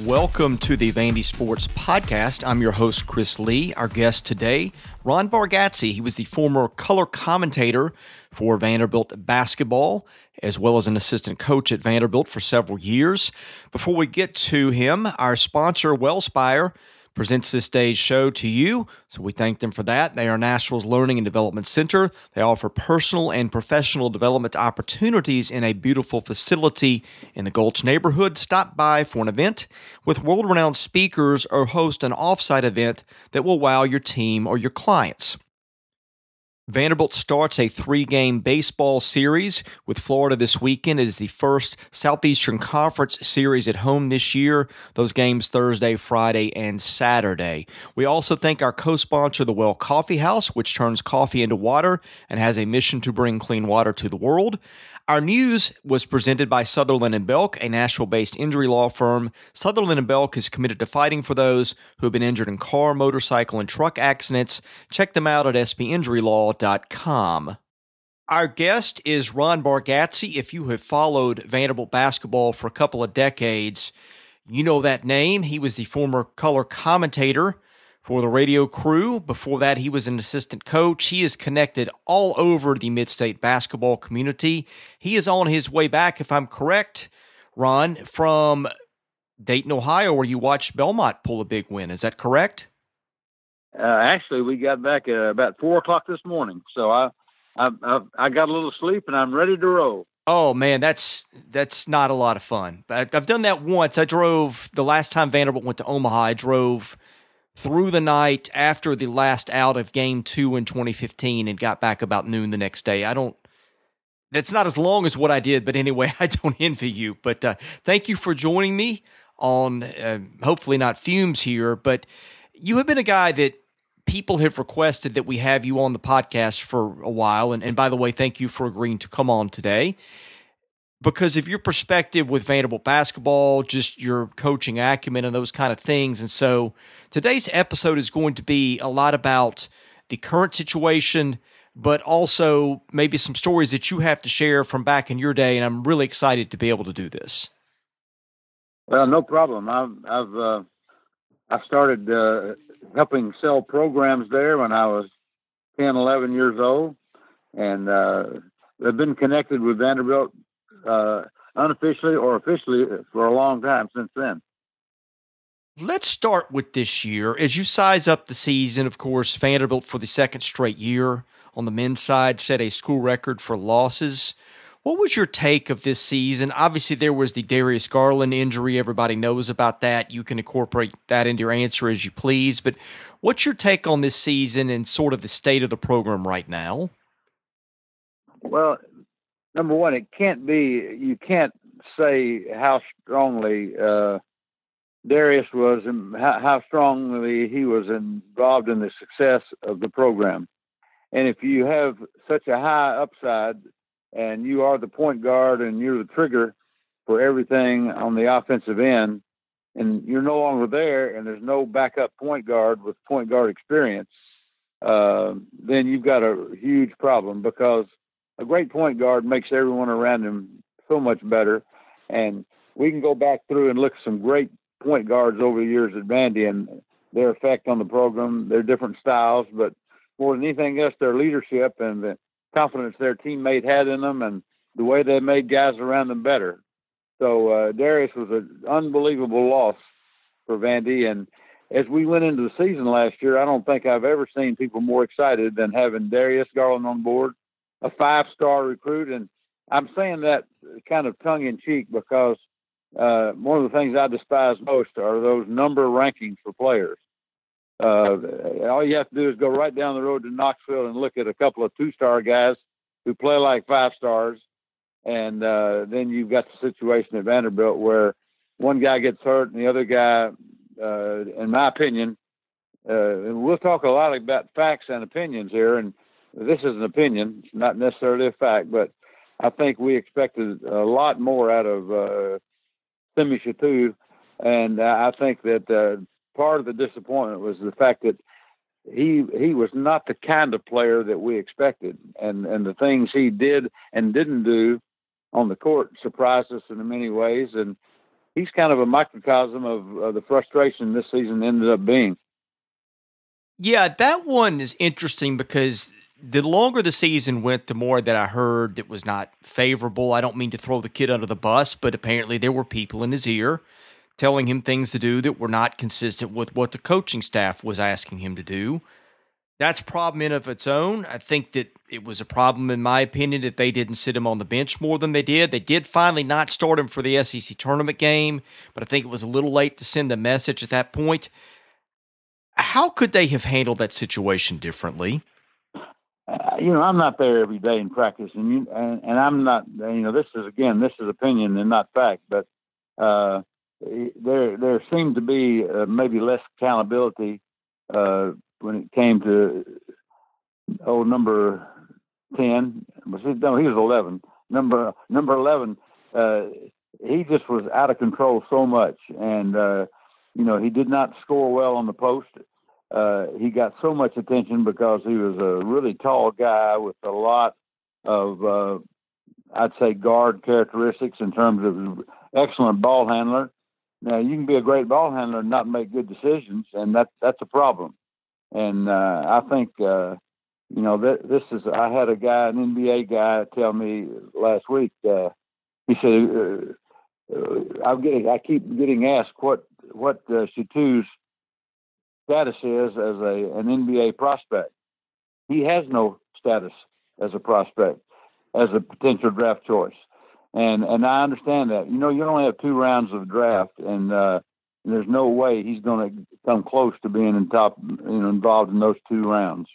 Welcome to the Vandy Sports Podcast. I'm your host, Chris Lee. Our guest today, Ron Bargatze. He was the former color commentator for Vanderbilt basketball, as well as an assistant coach at Vanderbilt for several years. Before we get to him, our sponsor, Wellspire, presents this day's show to you, so we thank them for that. They are Nashville's Learning and Development Center. They offer personal and professional development opportunities in a beautiful facility in the Gulch neighborhood. Stop by for an event with world-renowned speakers or host an off-site event that will wow your team or your clients. Vanderbilt starts a 3-game baseball series with Florida this weekend. It is the first Southeastern Conference series at home this year. Those games Thursday, Friday, and Saturday. We also thank our co-sponsor, the Well Coffee House, which turns coffee into water and has a mission to bring clean water to the world. Our news was presented by Sutherland & Belk, a Nashville-based injury law firm. Sutherland & Belk is committed to fighting for those who have been injured in car, motorcycle, and truck accidents. Check them out at spinjurylaw.com. Our guest is Ron Bargatze. If you have followed Vanderbilt basketball for a couple of decades, you know that name. He was the former color commentator for the radio crew. Before that, he was an assistant coach. He is connected all over the mid-state basketball community. He is on his way back, if I'm correct, Ron, from Dayton, Ohio, where you watched Belmont pull a big win. Is that correct? Actually, we got back about 4 o'clock this morning. So I got a little sleep, and I'm ready to roll. Oh, man, that's not a lot of fun. But I've done that once. I drove, the last time Vanderbilt went to Omaha, I drove through the night after the last out of Game 2 in 2015 and got back about noon the next day. That's not as long as what I did, but anyway, I don't envy you. But thank you for joining me on, hopefully not fumes here, but you have been a guy that people have requested that we have you on the podcast for a while. And by the way, thank you for agreeing to come on today. Because of your perspective with Vanderbilt basketball, just your coaching acumen and those kind of things. And so today's episode is going to be a lot about the current situation, but also maybe some stories that you have to share from back in your day. And I'm really excited to be able to do this. Well, no problem. I started helping sell programs there when I was 10, 11 years old. And I've been connected with Vanderbilt unofficially or officially for a long time since then. Let's start with this year. As you size up the season, of course, Vanderbilt for the second straight year on the men's side set a school record for losses. What was your take of this season? Obviously, there was the Darius Garland injury. Everybody knows about that. You can incorporate that into your answer as you please. But what's your take on this season and sort of the state of the program right now? Well, number one, you can't say how strongly Darius was and how strongly he was involved in the success of the program. And if you have such a high upside and you are the point guard and you're the trigger for everything on the offensive end, and you're no longer there and there's no backup point guard with point guard experience, then you've got a huge problem, because a great point guard makes everyone around him so much better. And we can go back through and look at some great point guards over the years at Vandy and their effect on the program, their different styles, but more than anything else, their leadership and the confidence their teammate had in them and the way they made guys around them better. So Darius was an unbelievable loss for Vandy. And as we went into the season last year, I don't think I've ever seen people more excited than having Darius Garland on board, a 5-star recruit. And I'm saying that kind of tongue-in-cheek because one of the things I despise most are those number rankings for players. All you have to do is go right down the road to Knoxville and look at a couple of 2-star guys who play like 5 stars. And then you've got the situation at Vanderbilt where one guy gets hurt and the other guy, in my opinion, and we'll talk a lot about facts and opinions here, and this is an opinion, it's not necessarily a fact, but I think we expected a lot more out of Semi Shatu, and I think that part of the disappointment was the fact that he was not the kind of player that we expected, and the things he did and didn't do on the court surprised us in many ways. And he's kind of a microcosm of the frustration this season ended up being. Yeah, that one is interesting because the longer the season went, the more that I heard that was not favorable. I don't mean to throw the kid under the bus, but apparently there were people in his ear telling him things to do that were not consistent with what the coaching staff was asking him to do. That's a problem in of its own. I think that it was a problem, in my opinion, that they didn't sit him on the bench more than they did. They did finally not start him for the SEC tournament game, but I think it was a little late to send the message at that point. How could they have handled that situation differently? I'm not there every day in practice, and I'm not. This is opinion and not fact. But there seemed to be maybe less accountability when it came to number 10. No, he was 11. Number 11. He just was out of control so much, and he did not score well on the post. He got so much attention because he was a really tall guy with a lot of, I'd say, guard characteristics in terms of excellent ball handler. Now, you can be a great ball handler and not make good decisions, and that's a problem. And I think, this is. I had a guy, an NBA guy, tell me last week. He said, I keep getting asked what Shatu's status is as an NBA prospect. He has no status as a prospect, as a potential draft choice. And I understand that. You only have 2 rounds of the draft, and there's no way he's going to come close to being involved in those 2 rounds.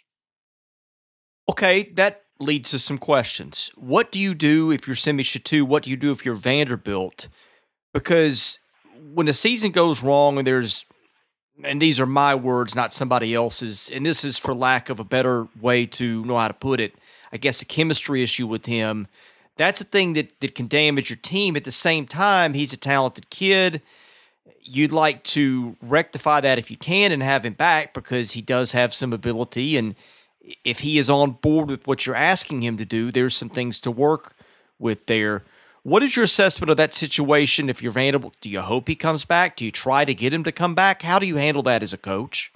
Okay, that leads to some questions. What do you do if you're Semi Shatu? What do you do if you're Vanderbilt? Because when the season goes wrong and these are my words, not somebody else's, and this is for lack of a better way to know how to put it, I guess a chemistry issue with him, that's a thing that can damage your team. At the same time, he's a talented kid. You'd like to rectify that if you can and have him back because he does have some ability, and if he is on board with what you're asking him to do, there's some things to work with there. What is your assessment of that situation if you're Vanderbilt? Do you hope he comes back? Do you try to get him to come back? How do you handle that as a coach?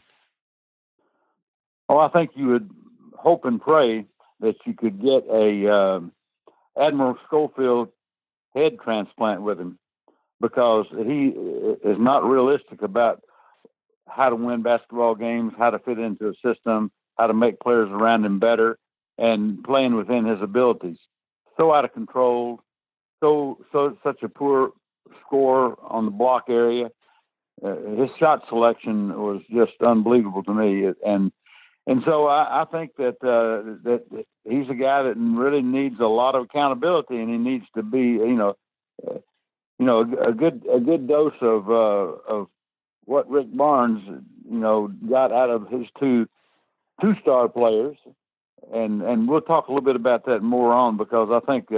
Oh, I think you would hope and pray that you could get a Admiral Schofield head transplant with him, because he is not realistic about how to win basketball games, how to fit into a system, how to make players around him better, and playing within his abilities. So out of control, such a poor score on the block area. His shot selection was just unbelievable to me, and so I think that he's a guy that really needs a lot of accountability, and he needs to be a good dose of what Rick Barnes got out of his two-star players, and we'll talk a little bit about that more on, because I think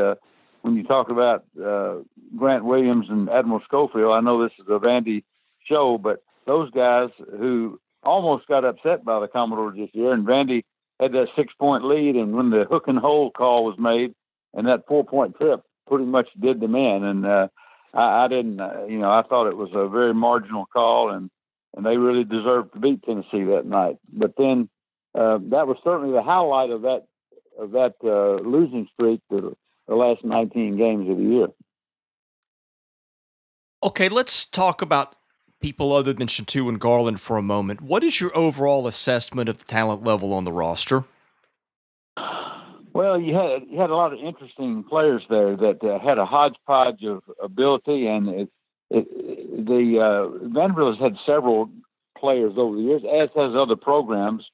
when you talk about Grant Williams and Admiral Schofield, I know this is a Vandy show, but those guys who almost got upset by the Commodores this year, and Vandy had that 6-point lead, and when the hook and hold call was made, and that 4-point trip pretty much did them in, and I didn't, I thought it was a very marginal call, and they really deserved to beat Tennessee that night. But then that was certainly the highlight of that losing streak, the last 19 games of the year. Okay, let's talk about people other than Shatu and Garland for a moment. What is your overall assessment of the talent level on the roster? Well, you had a lot of interesting players there that had a hodgepodge of ability, and Vanderbilt has had several players over the years, as has other programs,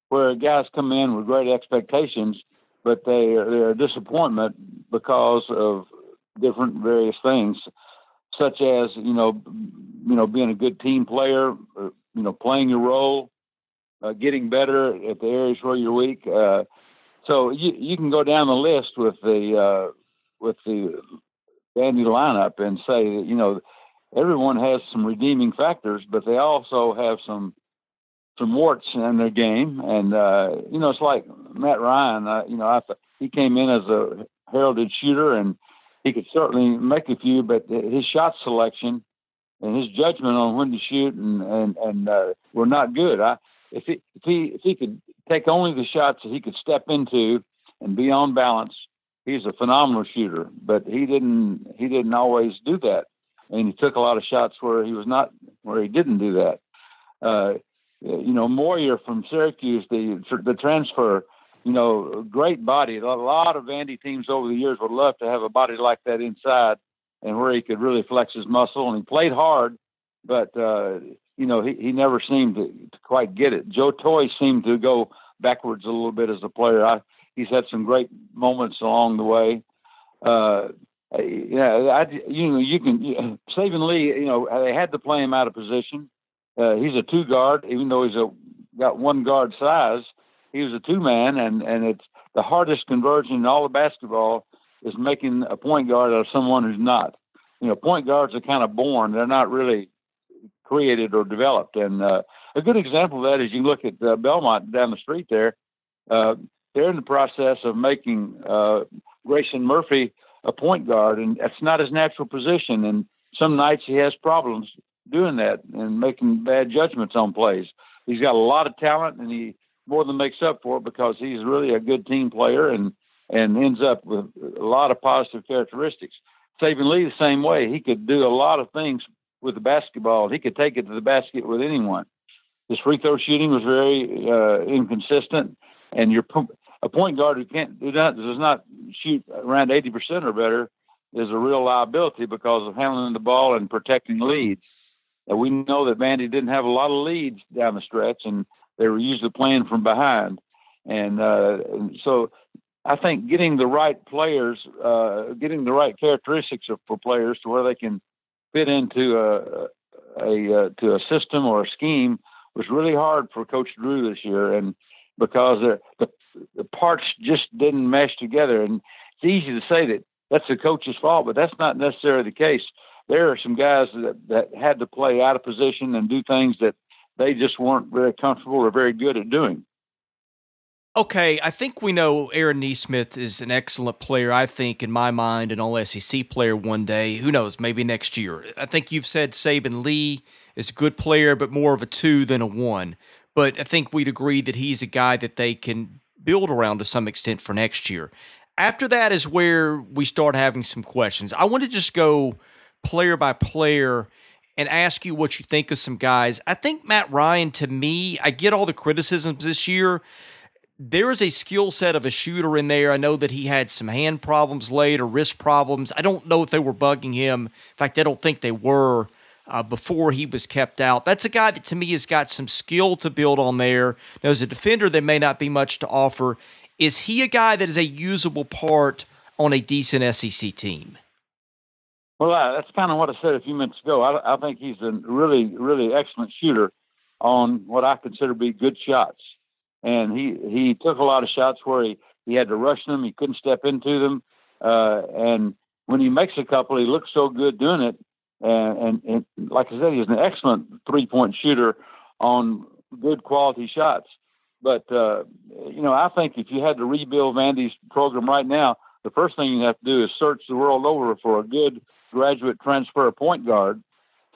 where guys come in with great expectations, but they're a disappointment because of different various things, such as being a good team player, playing your role, getting better at the areas where you're weak. So you can go down the list with the Vandy lineup and say that everyone has some redeeming factors, but they also have some warts in their game. And it's like Matt Ryan. I thought he came in as a heralded shooter, and he could certainly make a few, but his shot selection and his judgment on when to shoot and were not good. If he could take only the shots that he could step into and be on balance, he's a phenomenal shooter. But he didn't always do that, and he took a lot of shots where he didn't do that. Moyer from Syracuse, the transfer, great body. A lot of Vandy teams over the years would love to have a body like that inside, and where he could really flex his muscle. And he played hard, but he never seemed to quite get it. Joe Toye seemed to go backwards a little bit as a player. He's had some great moments along the way. Saban Lee, they had to play him out of position. He's a two guard, even though he's got one guard size. He was a two man, and it's the hardest conversion in all of basketball is making a point guard out of someone who's not. Point guards are kind of born; they're not really created or developed. And a good example of that is you look at Belmont down the street there. They're in the process of making Grayson Murphy a point guard, and that's not his natural position. And some nights he has problems doing that and making bad judgments on plays. He's got a lot of talent, and he more than makes up for it because he's really a good team player and ends up with a lot of positive characteristics. Saban Lee the same way. He could do a lot of things with the basketball. He could take it to the basket with anyone. His free throw shooting was very inconsistent, and a point guard who does not shoot around 80% or better is a real liability because of handling the ball and protecting leads. And we know that Vandy didn't have a lot of leads down the stretch, and they were usually playing from behind. And so I think getting the right players, getting the right characteristics for players to where they can fit into a system or a scheme was really hard for Coach Drew this year. And because the parts just didn't mesh together. And it's easy to say that that's the coach's fault, but that's not necessarily the case. There are some guys that had to play out of position and do things that they just weren't very comfortable or very good at doing. Okay, I think we know Aaron Nesmith is an excellent player. I think, in my mind, an All-SEC player one day. Who knows, maybe next year. I think you've said Saban Lee is a good player, but more of a 2 than a 1. But I think we'd agree that he's a guy that they can build around to some extent for next year. After that is where we start having some questions. I want to just go player by player and ask you what you think of some guys. I think Matt Ryan, to me, I get all the criticisms this year. There is a skill set of a shooter in there. I know that he had some hand problems late or wrist problems. I don't know if they were bugging him. In fact, I don't think they were before he was kept out. That's a guy that, to me, has got some skill to build on there. Now, as a defender, there may not be much to offer. Is he a guy that is a usable part on a decent SEC team? Well, that's kind of what I said a few minutes ago. I think he's a really, really excellent shooter on what I consider to be good shots. And he took a lot of shots where he had to rush them. He couldn't step into them. And when he makes a couple, he looks so good doing it. And like I said, he's an excellent three-point shooter on good quality shots. But, I think if you had to rebuild Vandy's program right now, the first thing you have to do is search the world over for a good graduate transfer point guard.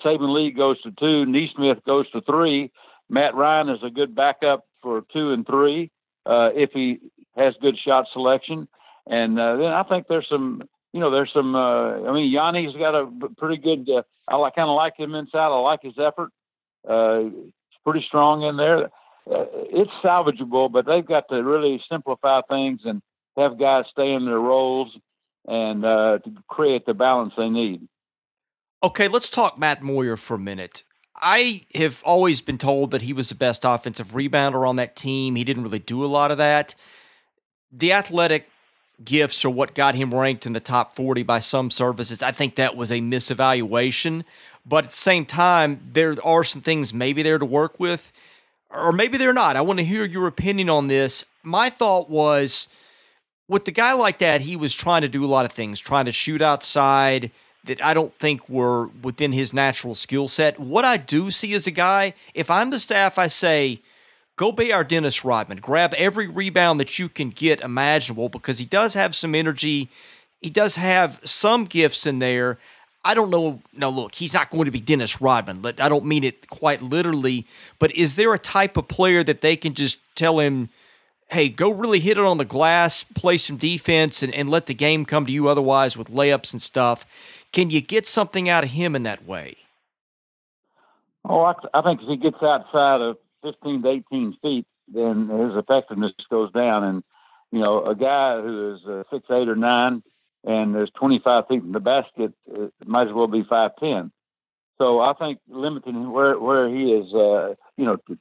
Saban Lee goes to 2. Nesmith goes to 3. Matt Ryan is a good backup for 2 and 3 if he has good shot selection. And then I think there's some. Yanni's got a pretty good. I kind of like him inside. I like his effort. He's pretty strong in there. It's salvageable, but they've got to really simplify things and have guys stay in their roles and to create the balance they need. Okay, let's talk Matt Moyer for a minute. I have always been told that he was the best offensive rebounder on that team. He didn't really do a lot of that. The athletic gifts are what got him ranked in the top 40 by some services. I think that was a misevaluation. But at the same time, there are some things maybe there to work with, or maybe they're not. I want to hear your opinion on this. My thought was, with the guy like that, he was trying to do a lot of things, trying to shoot outside that I don't think were within his natural skill set. What I do see as a guy, if I'm the staff, I say, go be our Dennis Rodman. Grab every rebound that you can get imaginable because he does have some energy. He does have some gifts in there. I don't know. No, look, he's not going to be Dennis Rodman. I don't mean it quite literally, but is there a type of player that they can just tell him, hey, go really hit it on the glass, play some defense, and let the game come to you otherwise with layups and stuff? Can you get something out of him in that way? Oh, I think if he gets outside of 15 to 18 feet, then his effectiveness goes down. And, a guy who is 6'8" or 9" and there's 25 feet in the basket, might as well be 5'10". So I think limiting where he is, to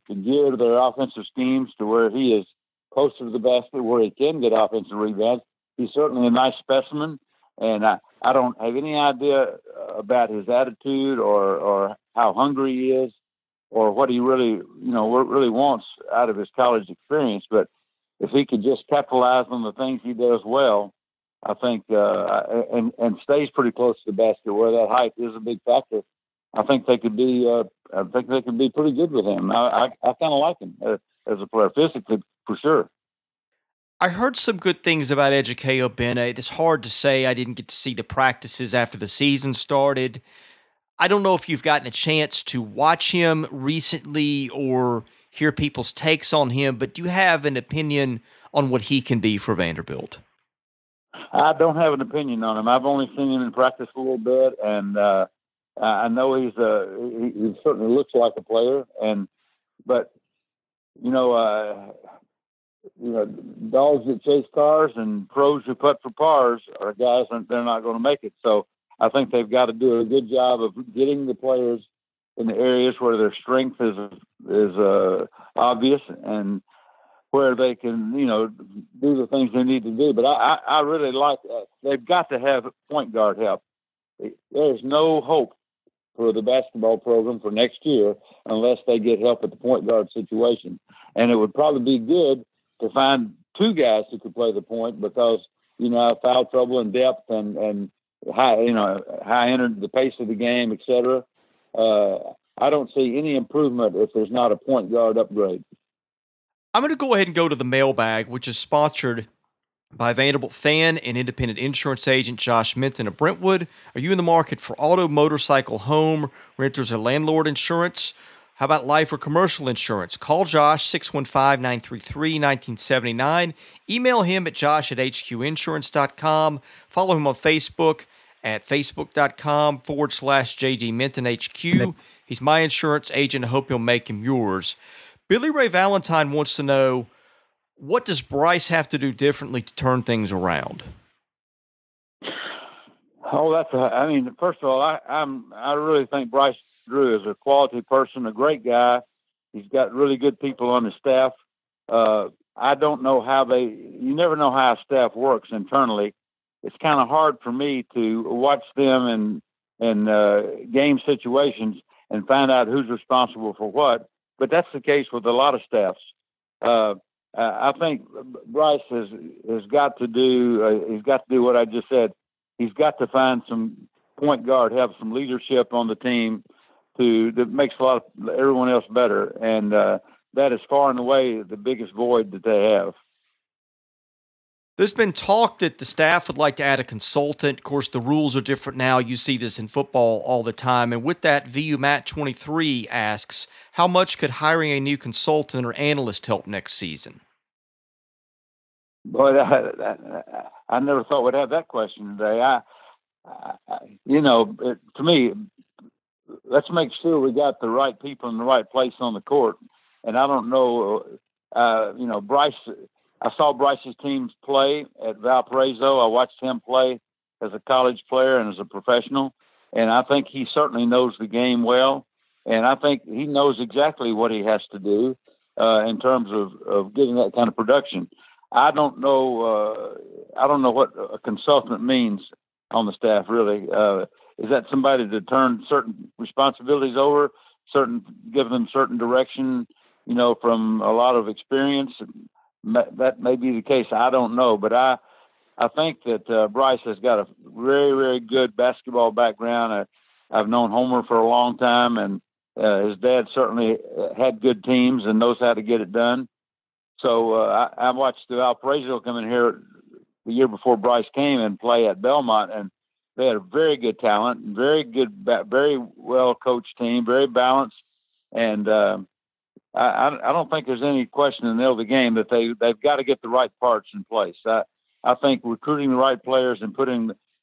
gear their offensive schemes to where he is closer to the basket, where he can get offensive rebounds. He's certainly a nice specimen, and I don't have any idea about his attitude or how hungry he is or what he really wants out of his college experience. But if he could just capitalize on the things he does well, I think, and stays pretty close to the basket where that height is a big factor, I think they could be. I think they could be pretty good with him. I kind of like him as a player, physically for sure. I heard some good things about Ejike Obinna. It's hard to say. I didn't get to see the practices after the season started. I don't know if you've gotten a chance to watch him recently or hear people's takes on him, but do you have an opinion on what he can be for Vanderbilt? I don't have an opinion on him. I've only seen him in practice a little bit, and I know he certainly looks like a player. But dogs that chase cars and pros who putt for pars are guys that they're not going to make it. So I think they've got to do a good job of getting the players in the areas where their strength is obvious and where they can, do the things they need to do. But I really like they've got to have point guard help. There's no hope for the basketball program for next year unless they get help at the point guard situation. And it would probably be good to find two guys who could play the point because, foul trouble and depth and high entered the pace of the game, et cetera. I don't see any improvement if there's not a point guard upgrade. I'm going to go ahead and go to the mailbag, which is sponsored by Vanderbilt fan and independent insurance agent Josh Minton of Brentwood. Are you in the market for auto, motorcycle, home, renters, or landlord insurance? How about life or commercial insurance? Call Josh, 615-933-1979. Email him at josh@hqinsurance.com. Follow him on Facebook at facebook.com/JDMintonHQ. He's my insurance agent. I hope he'll make him yours. Billy Ray Valentine wants to know, what does Bryce have to do differently to turn things around? Oh, first of all, I really think Bryce Drew is a quality person, a great guy. He's got really good people on his staff. I don't know you never know how a staff works internally. It's kind of hard for me to watch them in game situations and find out who's responsible for what. But that's the case with a lot of staffs. I think Bryce has got to do. He's got to do what I just said. He's got to find some point guard, have some leadership on the team that makes everyone else better, and that is far and away the biggest void that they have. There's been talk that the staff would like to add a consultant. Of course, the rules are different now. You see this in football all the time. And with that, VU Matt 23 asks, how much could hiring a new consultant or analyst help next season? Boy, I never thought we'd have that question today. To me, let's make sure we got the right people in the right place on the court. And I don't know, Bryce. I saw Bryce's teams play at Valparaiso. I watched him play as a college player and as a professional, and I think he certainly knows the game well, and I think he knows exactly what he has to do in terms of getting that kind of production. I don't know what a consultant means on the staff, really. Is that somebody to turn certain responsibilities over, give them certain direction, from a lot of experience? That may be the case. I don't know, but I think that Bryce has got a very, very good basketball background. I've known Homer for a long time, and his dad certainly had good teams and knows how to get it done. So I watched Valparaiso come in here the year before Bryce came and play at Belmont, and They had a very good talent, very good, very well coached team, very balanced, and I don't think there's any question in the game that they've got to get the right parts in place. I think recruiting the right players and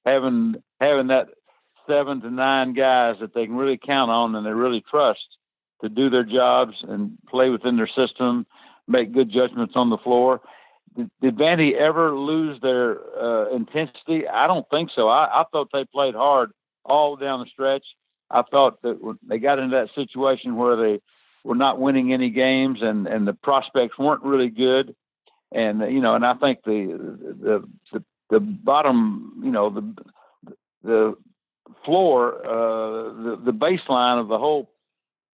having that 7 to 9 guys that they can really count on and they really trust to do their jobs and play within their system, make good judgments on the floor. Did Vandy ever lose their intensity? I don't think so. I thought they played hard all down the stretch. I thought that when they got into that situation where they were not winning any games and the prospects weren't really good. And, and I think the bottom, the floor, the baseline of the whole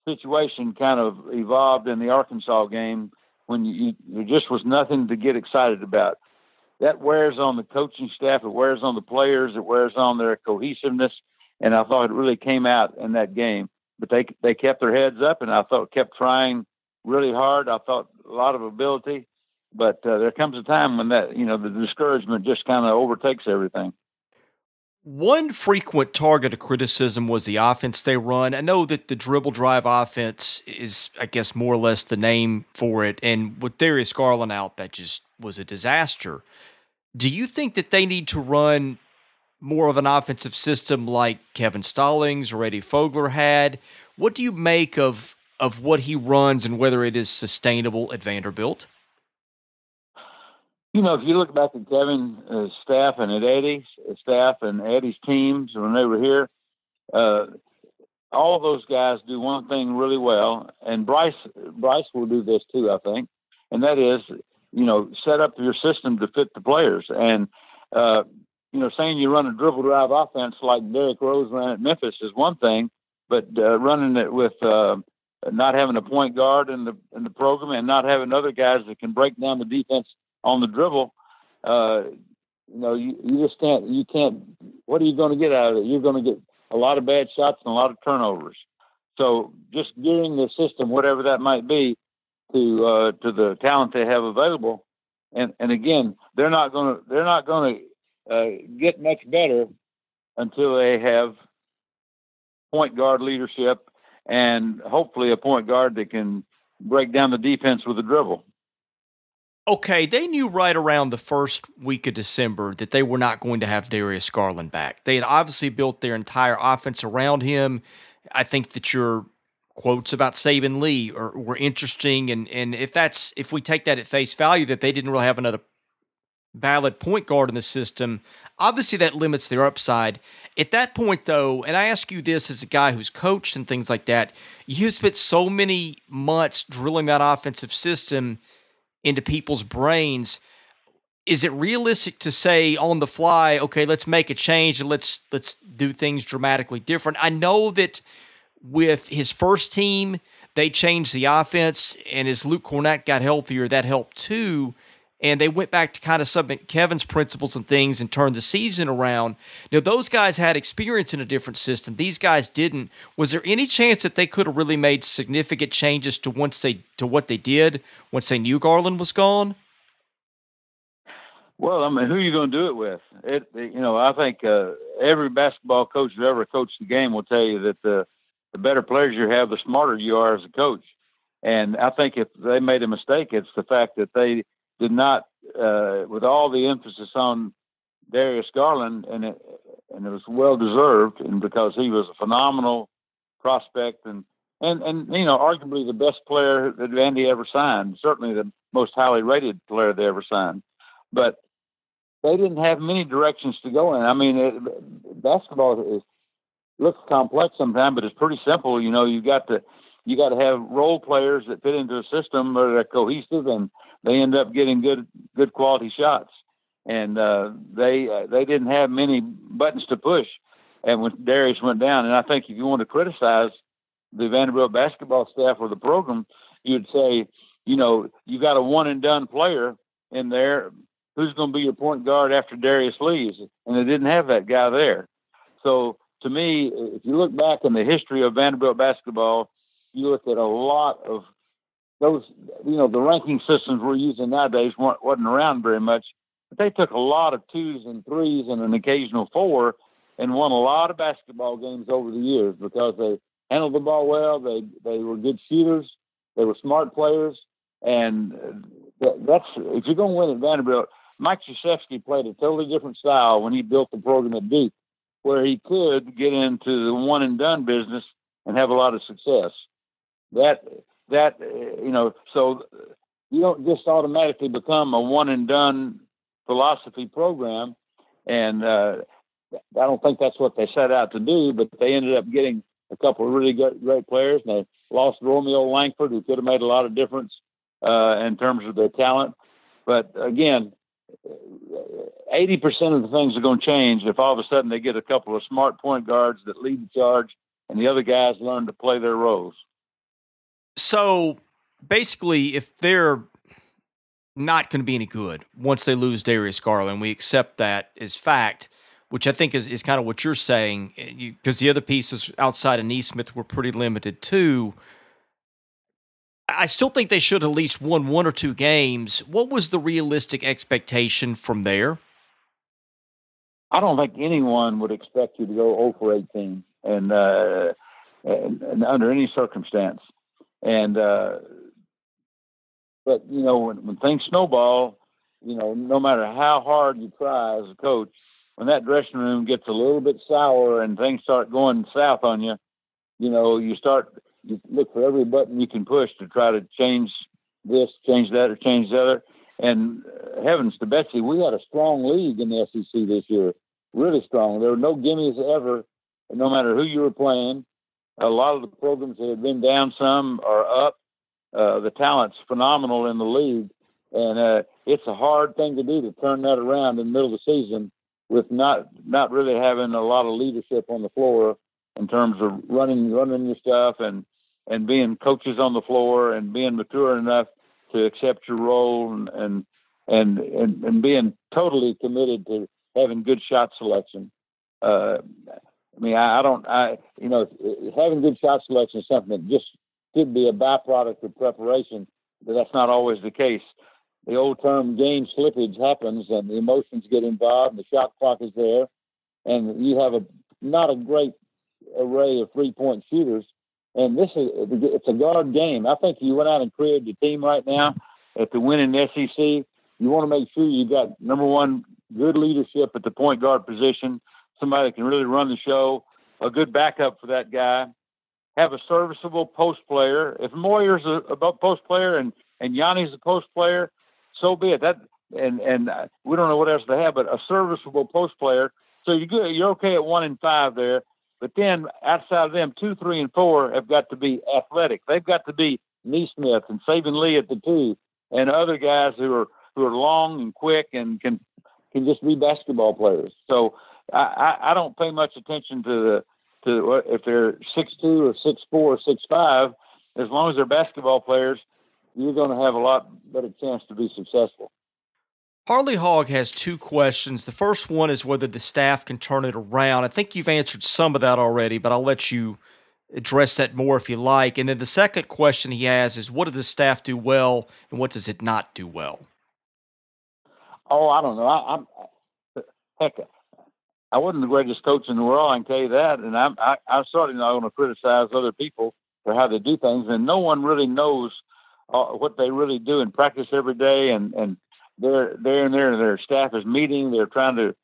situation kind of evolved in the Arkansas game when there just was nothing to get excited about. That wears on the coaching staff. It wears on the players. It wears on their cohesiveness. And I thought it really came out in that game. But they kept their heads up, and I thought kept trying really hard. I thought a lot of ability. But there comes a time when that, the discouragement just kind of overtakes everything. One frequent target of criticism was the offense they run. I know that the dribble drive offense is, I guess, more or less the name for it. And with Darius Garland out, that just was a disaster. Do you think that they need to run more of an offensive system like Kevin Stallings or Eddie Fogler had? What do you make of what he runs and whether it is sustainable at Vanderbilt? If you look back at Kevin's staff and at Eddie's staff and Eddie's teams when they were here, all those guys do one thing really well, and Bryce will do this too, I think, and that is, set up your system to fit the players. And, saying you run a dribble drive offense like Derrick Rose ran at Memphis is one thing, but running it with not having a point guard in the program and not having other guys that can break down the defense on the dribble, you just can't. You can't. What are you going to get out of it? You're going to get a lot of bad shots and a lot of turnovers. So just gearing the system, whatever that might be, to the talent they have available, and again, they're not going to get much better until they have point guard leadership and hopefully a point guard that can break down the defense with a dribble. Okay, they knew right around the first week of December that they were not going to have Darius Garland back. They had obviously built their entire offense around him. I think that your quotes about Saban Lee were interesting, and if we take that at face value, that they didn't really have another valid point guard in the system, obviously that limits their upside. At that point, though, and I ask you this as a guy who's coached and things like that, you've spent so many months drilling that offensive system into people's brains. Is it realistic to say on the fly, okay, let's make a change and let's do things dramatically different? I know that with his first team, they changed the offense, and as Luke Cornett got healthier, that helped too. And they went back to kind of submit Kevin's principles and things and turned the season around. Now, those guys had experience in a different system. These guys didn't. Was there any chance that they could have really made significant changes to what they did once they knew Garland was gone? Well, I mean, who are you going to do it with? I think every basketball coach who ever coached the game will tell you that the better players you have, the smarter you are as a coach. And I think if they made a mistake, it's the fact that they did not, with all the emphasis on Darius Garland, and it was well deserved, and because he was a phenomenal prospect and arguably the best player that Vandy ever signed, certainly the most highly rated player they ever signed. But they didn't have many directions to go in. I mean, basketball looks complex sometimes, but it's pretty simple. You got to have role players that fit into a system that are cohesive, and they end up getting good quality shots. And they didn't have many buttons to push. And when Darius went down, and I think if you want to criticize the Vanderbilt basketball staff or the program, you'd say, you got a one and done player in there. Who's going to be your point guard after Darius leaves? And they didn't have that guy there. So to me, if you look back in the history of Vanderbilt basketball, you look at a lot of those, the ranking systems we're using nowadays wasn't around very much, but they took a lot of 2s and 3s and an occasional 4 and won a lot of basketball games over the years because they handled the ball well. They were good shooters. They were smart players. And that's if you're going to win at Vanderbilt, Mike Krzyzewski played a totally different style when he built the program at Duke, where he could get into the one and done business and have a lot of success. So you don't just automatically become a one and done philosophy program. And I don't think that's what they set out to do, but they ended up getting a couple of really great players. And they lost Romeo Langford, who could have made a lot of difference in terms of their talent. But again, 80% of the things are going to change if all of a sudden they get a couple of smart point guards that lead the charge and the other guys learn to play their roles. So basically, if they're not going to be any good once they lose Darius Garland, we accept that as fact, which I think is kind of what you're saying, because the other pieces outside of Neesmith were pretty limited too. I still think they should at least won one or two games. What was the realistic expectation from there? I don't think anyone would expect you to go 0 for 18 and under any circumstance. And but when things snowball, no matter how hard you try as a coach, when that dressing room gets a little bit sour and things start going south on you, you look for every button you can push to try to change this, change that, or change the other. And heavens to Betsy, we had a strong league in the SEC this year, really strong. There were no gimmies ever, no matter who you were playing. A lot of the programs that have been down some are up. The talent's phenomenal in the league. And it's a hard thing to do to turn that around in the middle of the season with not really having a lot of leadership on the floor in terms of running your stuff and being coaches on the floor and being mature enough to accept your role and being totally committed to having good shot selection. Having good shot selection is something that just should be a byproduct of preparation, but that's not always the case. The old term game slippage happens and the emotions get involved and the shot clock is there and you have not a great array of 3-point shooters. And it's a guard game. I think you went out and created a team right now to win in the SEC. You want to make sure you got, number one, good leadership at the point guard position, somebody that can really run the show, a good backup for that guy, have a serviceable post player. If Moyer's a post player and Yanni's a post player, so be it. And we don't know what else they have, but a serviceable post player. So you're good. You're okay at 1 and 5 there. But then outside of them, 2, 3, and 4 have got to be athletic. They've got to be Neesmith and Saban Lee at the 2, and other guys who are long and quick and can just be basketball players. So I don't pay much attention to if they're 6'2" or 6'4" or 6'5". As long as they're basketball players, you're going to have a lot better chance to be successful. Harley Hogg has two questions. The first one is whether the staff can turn it around. I think you've answered some of that already, but I'll let you address that more if you like. And then the second question he has is, what does the staff do well and what does it not do well? Oh, I don't know. I wasn't the greatest coach in the world, I can tell you that. And I'm certainly not going to criticize other people for how they do things. And no one really knows what they really do in practice every day. And they're in there, and their staff is meeting. They're trying to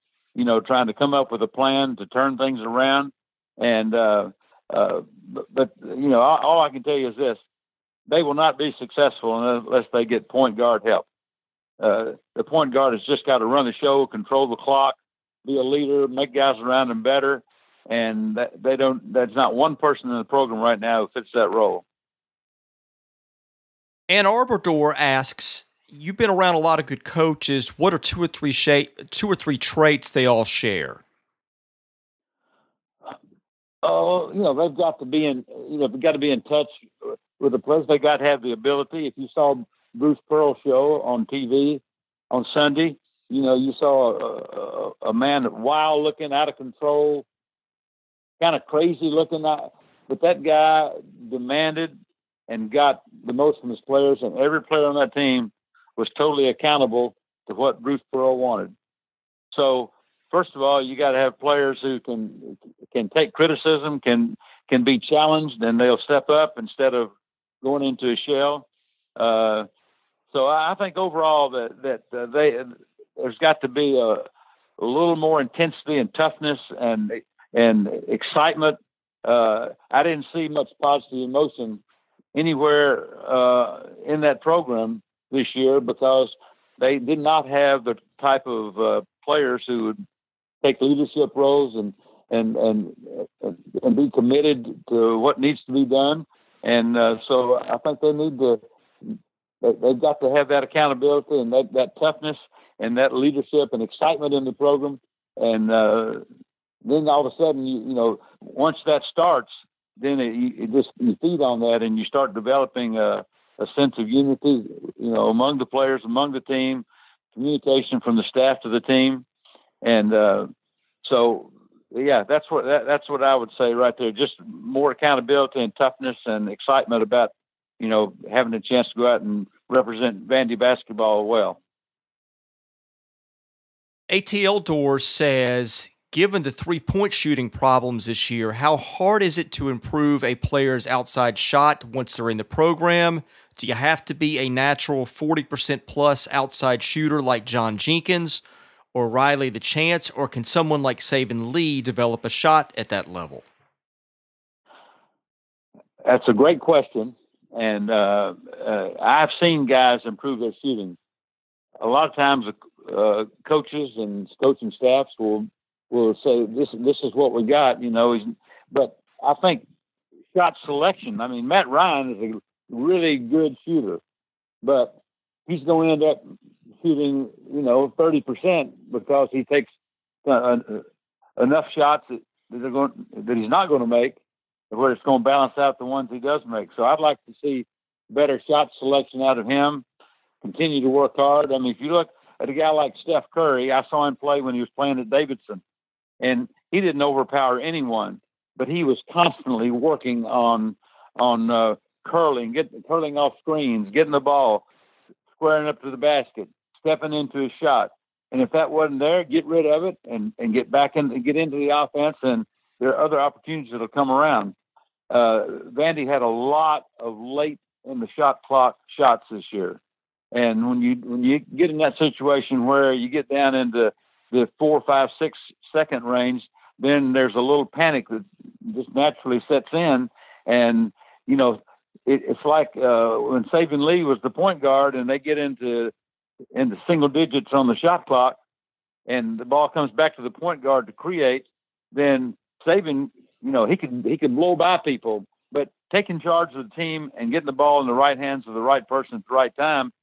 come up with a plan to turn things around. And but all I can tell you is this: they will not be successful unless they get point guard help. The point guard has just got to run the show, control the clock, be a leader, make guys around him better. And there's not one person in the program right now who fits that role. Ann Arbor asks, you've been around a lot of good coaches. What are two or three traits they all share? They've got to be in touch with the players. They got to have the ability. If you saw Bruce Pearl's show on TV on Sunday, you saw a man wild looking, out of control, kind of crazy looking. But that guy demanded and got the most from his players, and every player on that team was totally accountable to what Bruce Pearl wanted. So first of all, you got to have players who can take criticism, can be challenged, and they'll step up instead of going into a shell. So I think overall that there's got to be a little more intensity and toughness and excitement. I didn't see much positive emotion anywhere in that program this year because they did not have the type of players who would take leadership roles and be committed to what needs to be done. And so I think they've got to have that accountability and that toughness and that leadership and excitement in the program. And then all of a sudden, you know, once that starts, then you feed on that and you start developing a sense of unity, you know, among the players, among the team, communication from the staff to the team. And so, yeah, that's what I would say right there. Just more accountability and toughness and excitement about, you know, having a chance to go out and represent Vandy basketball well. ATL Doors says, given the three-point shooting problems this year, how hard is it to improve a player's outside shot once they're in the program? Do you have to be a natural 40% plus outside shooter like John Jenkins or Riley the Chance, or can someone like Saban Lee develop a shot at that level? That's a great question. And I've seen guys improve their shooting. A lot of times coaches and coaching staffs will say, this is what we got, you know. But I think shot selection, I mean, Matt Ryan is a really good shooter, but he's going to end up shooting, you know, 30% because he takes enough shots that he's not going to make, where it's going to balance out the ones he does make. So I'd like to see better shot selection out of him, continue to work hard. I mean, if you look at a guy like Steph Curry, I saw him play when he was playing at Davidson, and he didn't overpower anyone, but he was constantly working on curling off screens, getting the ball, squaring up to the basket, stepping into his shot. And if that wasn't there, get rid of it and get back in and get into the offense. And there are other opportunities that'll come around. Vandy had a lot of late in the shot clock shots this year. And when you get in that situation where you get down into the 4, 5, 6 second range, then there's a little panic that just naturally sets in. And, you know, it's like when Saban Lee was the point guard and they get into single digits on the shot clock and the ball comes back to the point guard to create, then Saban, you know, he could blow by people, but taking charge of the team and getting the ball in the right hands of the right person at the right time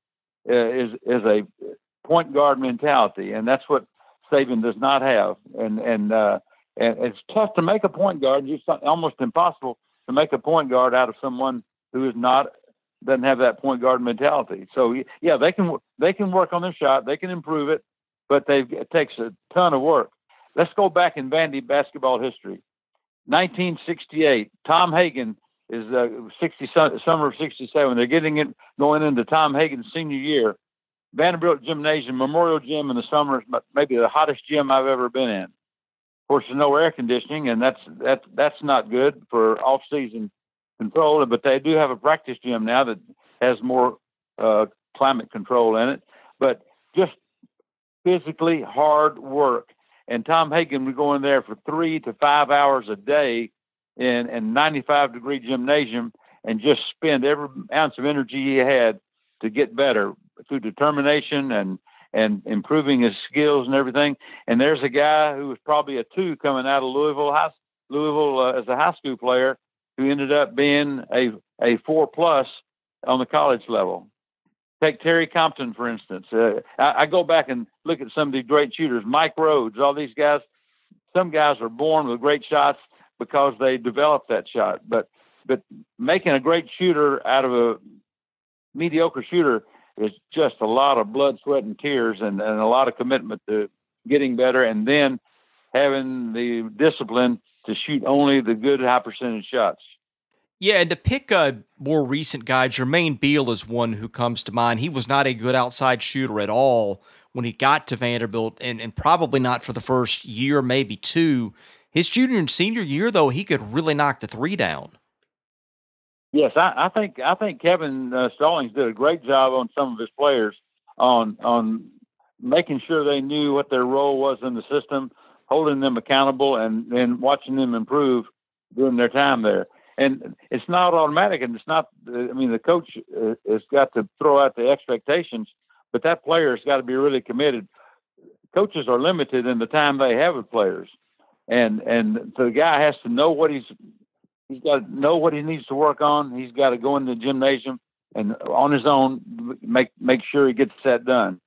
is a point guard mentality. And that's what Saban does not have. And it's tough to make a point guard. It's almost impossible to make a point guard out of someone who doesn't have that point guard mentality. So yeah, they can work on their shot, they can improve it, but it takes a ton of work. Let's go back in Vandy basketball history. 1968, Tom Hagen is summer of '67. They're going into Tom Hagen's senior year. Vanderbilt Gymnasium, Memorial Gym in the summer is maybe the hottest gym I've ever been in. Of course, there's no air conditioning, and that's not good for off-season control. But they do have a practice gym now that has more climate control in it. But just physically hard work. And Tom Hagen would go in there for 3 to 5 hours a day in 95-degree gymnasium and just spend every ounce of energy he had to get better through determination and improving his skills and everything. And there's a guy who was probably a 2 coming out of Louisville as a high school player who ended up being a 4+ on the college level. Take Terry Compton, for instance. I go back and look at some of these great shooters, Mike Rhodes, all these guys. Some guys are born with great shots because they develop that shot. But making a great shooter out of a mediocre shooter is just a lot of blood, sweat, and tears and a lot of commitment to getting better and then having the discipline to shoot only the good high percentage shots. Yeah, and to pick a more recent guy, Jermaine Beal is one who comes to mind. He was not a good outside shooter at all when he got to Vanderbilt, and probably not for the first year, maybe two. His junior and senior year, though, he could really knock the three down. Yes, I think Kevin Stallings did a great job on some of his players on making sure they knew what their role was in the system, holding them accountable, and then watching them improve during their time there. And it's not automatic, and it's not. I mean, the coach has got to throw out the expectations, but that player has got to be really committed. Coaches are limited in the time they have with players, and so the guy has to know what he's got to know what he needs to work on. He's got to go in the gymnasium and on his own make sure he gets that done.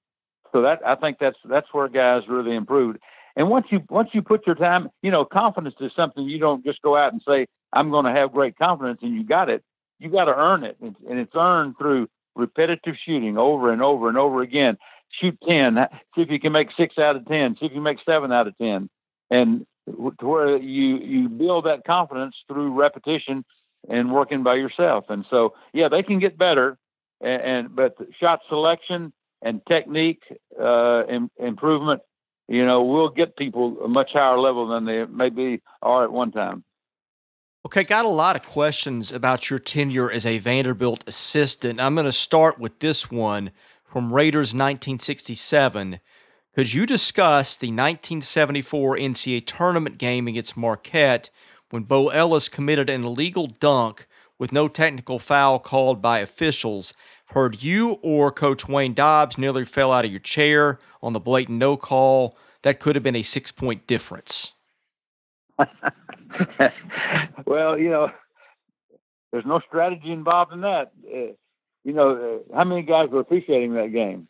So that I think that's where guys really improved. And once you put your time, confidence is something you don't just go out and say, I'm going to have great confidence, and you got it. You got to earn it, and it's earned through repetitive shooting over and over and over again. Shoot 10, see if you can make 6 out of 10, see if you can make 7 out of 10, and to where you build that confidence through repetition and working by yourself. And so, yeah, they can get better, but shot selection and technique improvement, will get people a much higher level than they maybe are at one time. Okay, got a lot of questions about your tenure as a Vanderbilt assistant. I'm going to start with this one from Raiders 1967. Could you discuss the 1974 NCAA tournament game against Marquette when Bo Ellis committed an illegal dunk with no technical foul called by officials? Heard you or Coach Wayne Dobbs nearly fell out of your chair on the blatant no call. That could have been a 6-point difference. Well, there's no strategy involved in that. How many guys were officiating that game?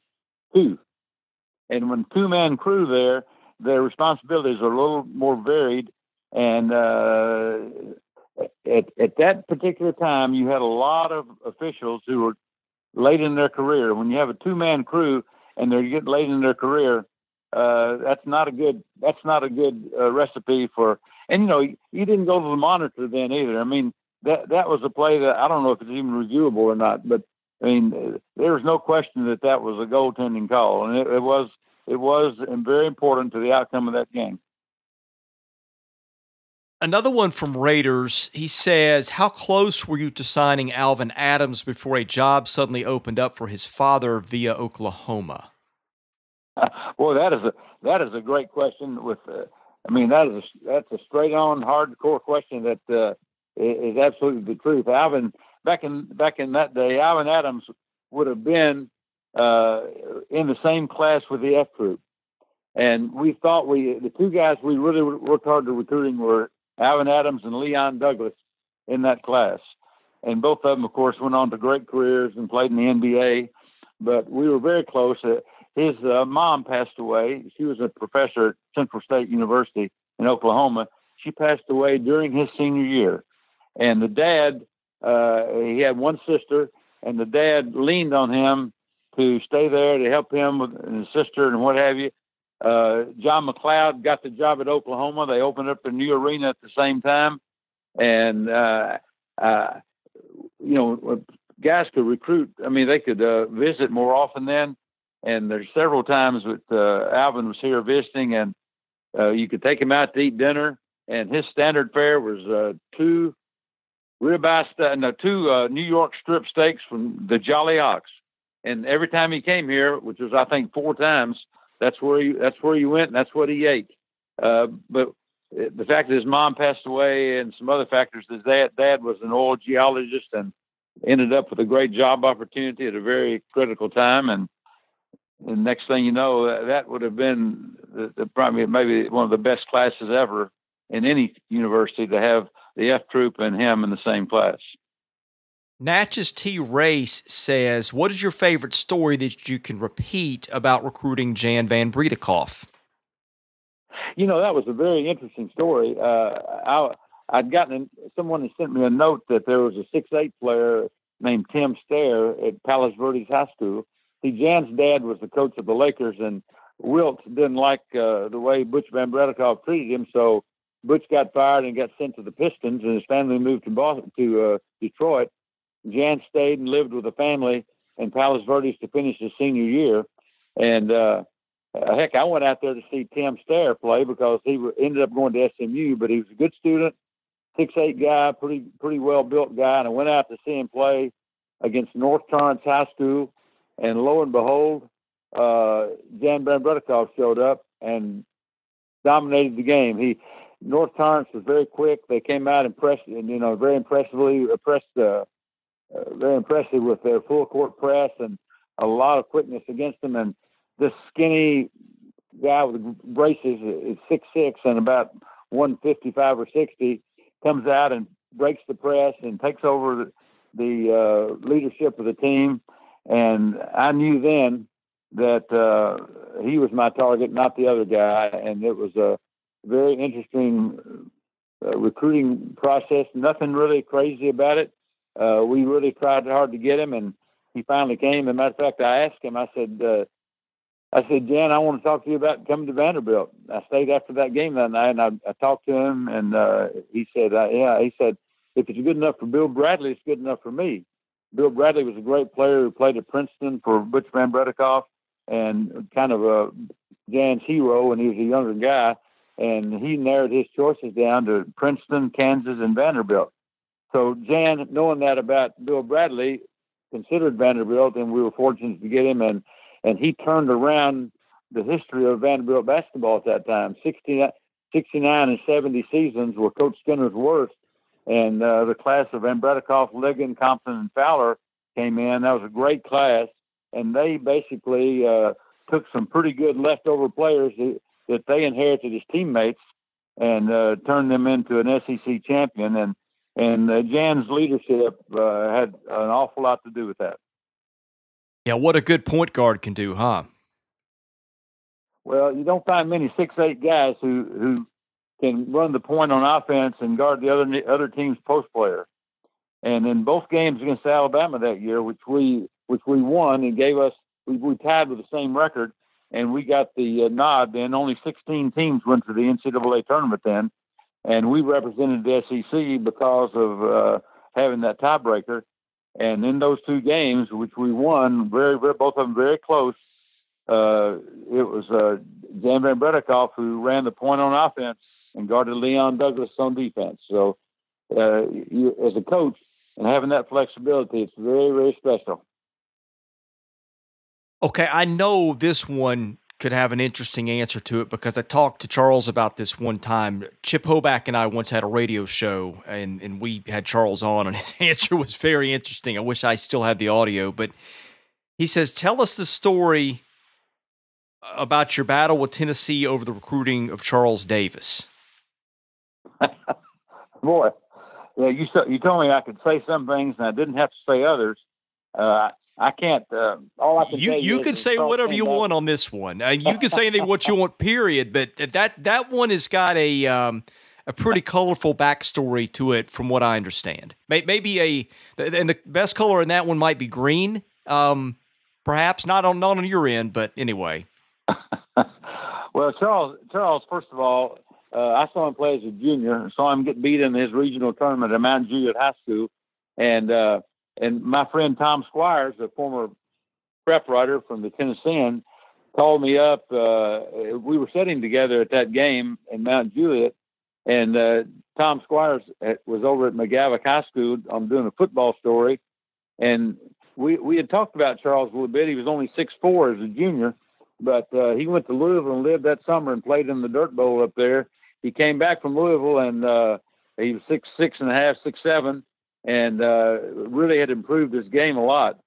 2. And when 2-man crew there, their responsibilities are a little more varied. And at that particular time, you had a lot of officials who were late in their career. When you have a 2-man crew and they're getting late in their career, that's not a good recipe for. And you didn't go to the monitor then either. I mean, that was a play that I don't know if it's even reviewable or not, but I mean, there was no question that was a goaltending call, and it was very important to the outcome of that game. Another one from Raiders, he says, how close were you to signing Alvin Adams before a job suddenly opened up for his father via Oklahoma? Boy, that is a great question. That's a straight-on, hardcore question that is absolutely the truth. Alvin, back in that day, Alvin Adams would have been in the same class with the F Troop, and we thought the two guys we really worked hard to recruiting were Alvin Adams and Leon Douglas in that class. And both of them, of course, went on to great careers and played in the NBA, but we were very close. His mom passed away. She was a professor at Central State University in Oklahoma. She passed away during his senior year. And the dad, he had one sister, and the dad leaned on him to stay there to help him with his sister and what have you. John McLeod got the job at Oklahoma. They opened up the new arena at the same time. And, guys could recruit. I mean, they could visit more often then. And there's several times that Alvin was here visiting, and you could take him out to eat dinner. And his standard fare was 2 New York strip steaks from the Jolly Ox. And every time he came here, which was I think 4 times, that's where he went, and that's what he ate. But the fact that his mom passed away and some other factors, his dad was an oil geologist and ended up with a great job opportunity at a very critical time. And the next thing you know, that would have been probably maybe one of the best classes ever in any university to have the F Troop and him in the same class. Natchez T. Race says, what is your favorite story that you can repeat about recruiting Jan Van Bredekoff? That was a very interesting story. I'd gotten someone had sent me a note that there was a 6'8" player named Tim Stair at Palos Verdes High School. See, Jan's dad was the coach of the Lakers, and Wilt didn't like the way Butch Van Bredekoff treated him, so Butch got fired and got sent to the Pistons, and his family moved to Boston, to Detroit. Jan stayed and lived with the family in Palos Verdes to finish his senior year. And heck, I went out there to see Tim Stair play because he ended up going to SMU, but he was a good student, 6'8" guy, pretty well built guy. And I went out to see him play against North Torrance High School, and lo and behold, Jan Van showed up and dominated the game. North Torrance was very quick. They came out very impressive with their full court press and a lot of quickness against them. And this skinny guy with braces is 6'6" and about 155 or 60, comes out and breaks the press and takes over the leadership of the team. And I knew then that he was my target, not the other guy. And it was a very interesting recruiting process. Nothing really crazy about it. We really tried hard to get him, and he finally came. As a matter of fact, I asked him, I said, Jan, I want to talk to you about coming to Vanderbilt. I stayed after that game that night, and I talked to him, and he said, he said, if it's good enough for Bill Bradley, it's good enough for me. Bill Bradley was a great player who played at Princeton for Butch Van Bredikoff, and kind of Jan's hero when he was a younger guy, and he narrowed his choices down to Princeton, Kansas, and Vanderbilt. So Jan, knowing that about Bill Bradley, considered Vanderbilt, and we were fortunate to get him, and he turned around the history of Vanderbilt basketball at that time. 69 and 70 seasons were Coach Skinner's worst, and the class of Van Bredikoff, Ligon, Compton, and Fowler came in. That was a great class, and they basically took some pretty good leftover players that they inherited as teammates and turned them into an SEC champion. And Jan's leadership had an awful lot to do with that. Yeah, what a good point guard can do, huh? Well, you don't find many 6'8" guys who can run the point on offense and guard the other team's post player. And in both games against Alabama that year, which we won and gave us, we tied with the same record, and we got the nod. Then only 16 teams went to the NCAA tournament then, and we represented the SEC because of having that tiebreaker. And in those two games, which we won, very, very, both of them very close, it was Jan Van Bredikoff who ran the point on offense and guarded Leon Douglas on defense. So you, as a coach, and having that flexibility, it's very, very special. Okay, I know this one could have an interesting answer to it because I talked to Charles about this one time. Chip Hoback and I once had a radio show, and we had Charles on, and his answer was very interesting. I wish I still had the audio, but he says, tell us the story about your battle with Tennessee over the recruiting of Charles Davis. Boy, yeah, you told me I could say some things, and I didn't have to say others. I can't. All I can you can say whatever you want on this one. You can say anything what you want, period. But that one has got a pretty colorful backstory to it, from what I understand. Maybe and the best color in that one might be green. Perhaps not on your end, but anyway. Well, Charles. First of all, I saw him play as a junior. Saw him get beat in his regional tournament at Mount Juliet High School, and my friend Tom Squires, a former prep writer from the Tennessean, called me up. We were sitting together at that game in Mount Juliet, and Tom Squires was over at McGavock High School. I'm doing a football story, and we had talked about Charles a little bit. He was only 6'4" as a junior, but he went to Louisville and lived that summer and played in the Dirt Bowl up there. He came back from Louisville, and he was 6'6.5", 6'7", and really had improved his game a lot.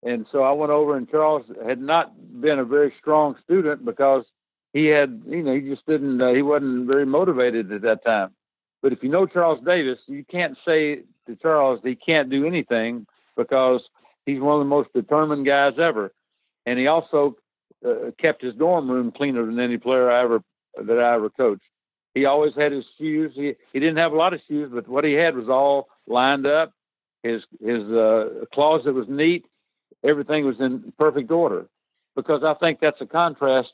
And so I went over, and Charles had not been a very strong student because he had, he just didn't, he wasn't very motivated at that time. But if you know Charles Davis, you can't say to Charles he can't do anything, because he's one of the most determined guys ever. And he also kept his dorm room cleaner than any player that I ever coached. He always had his shoes. He didn't have a lot of shoes, but what he had was all lined up. His closet was neat. Everything was in perfect order, because I think that's a contrast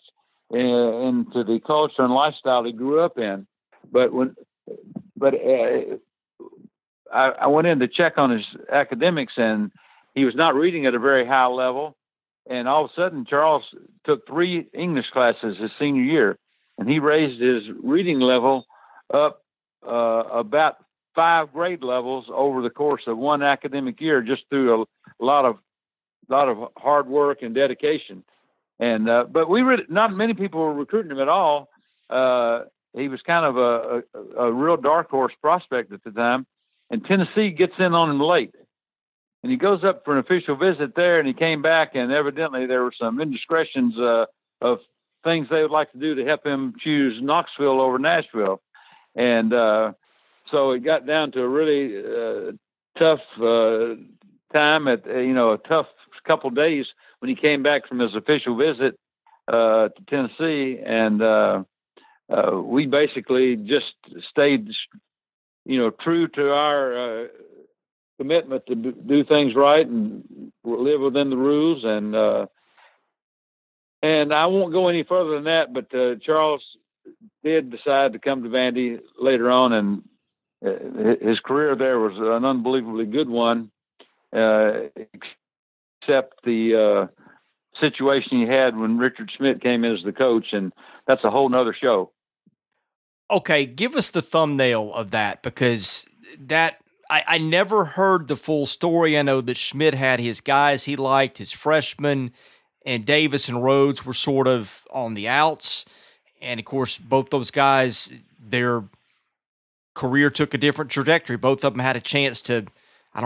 into the culture and lifestyle he grew up in. But I went in to check on his academics, and he was not reading at a very high level. And all of a sudden, Charles took 3 English classes his senior year, and he raised his reading level up about 5 grade levels over the course of one academic year, just through a lot of hard work and dedication. And but not many people were recruiting him at all. He was kind of a real dark horse prospect at the time, and Tennessee gets in on him late. And he goes up for an official visit there, and he came back, and evidently there were some indiscretions of things they would like to do to help him choose Knoxville over Nashville. And so it got down to a really tough time a tough couple days when he came back from his official visit to Tennessee. And we basically just stayed, true to our commitment to do things right and live within the rules. And I won't go any further than that, but Charles did decide to come to Vandy later on, and his career there was an unbelievably good one, except the situation he had when Richard Schmidt came in as the coach, and that's a whole nother show. Okay, give us the thumbnail of that, because I never heard the full story. I know that Schmidt had his guys he liked, his freshmen, and Davis and Rhodes were sort of on the outs. And, of course, both those guys, their career took a different trajectory. Both of them had a chance to,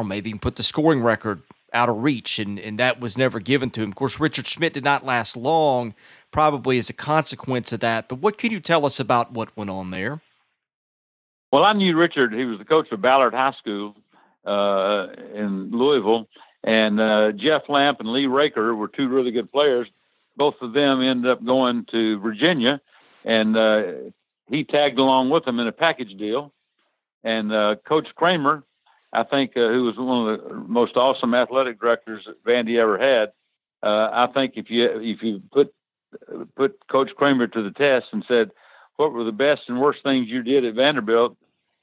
maybe even put the scoring record out of reach, and that was never given to him. Of course, Richard Schmidt did not last long, probably as a consequence of that. But what can you tell us about what went on there? Well, I knew Richard. He was the coach of Ballard High School in Louisville, and Jeff Lamp and Lee Raker were 2 really good players. Both of them ended up going to Virginia, and he tagged along with them in a package deal. And Coach Kramer, I think, who was one of the most awesome athletic directors that Vandy ever had, I think if you put Coach Kramer to the test and said, what were the best and worst things you did at Vanderbilt,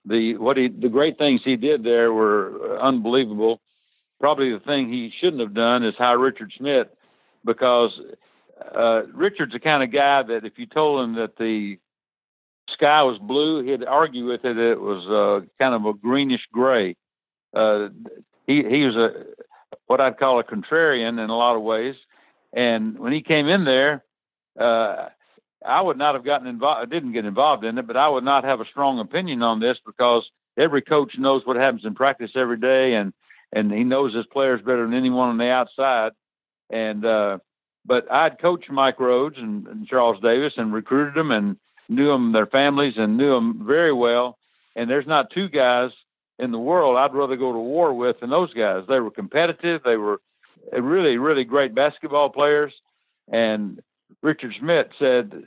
the great things he did there were unbelievable. Probably the thing he shouldn't have done is hire Richard Schmidt, because Richard's the kind of guy that if you told him that the sky was blue, he'd argue with it. It was kind of a greenish gray. He was what I'd call a contrarian in a lot of ways. And when he came in there, I would not have gotten involved. I didn't get involved in it, but I would not have a strong opinion on this, because every coach knows what happens in practice every day, and he knows his players better than anyone on the outside. And but I'd coached Mike Rhodes and Charles Davis and recruited them and knew them, their families, and knew them very well. And there's not 2 guys in the world I'd rather go to war with than those guys. They were competitive. They were really, really great basketball players. And Richard Schmidt said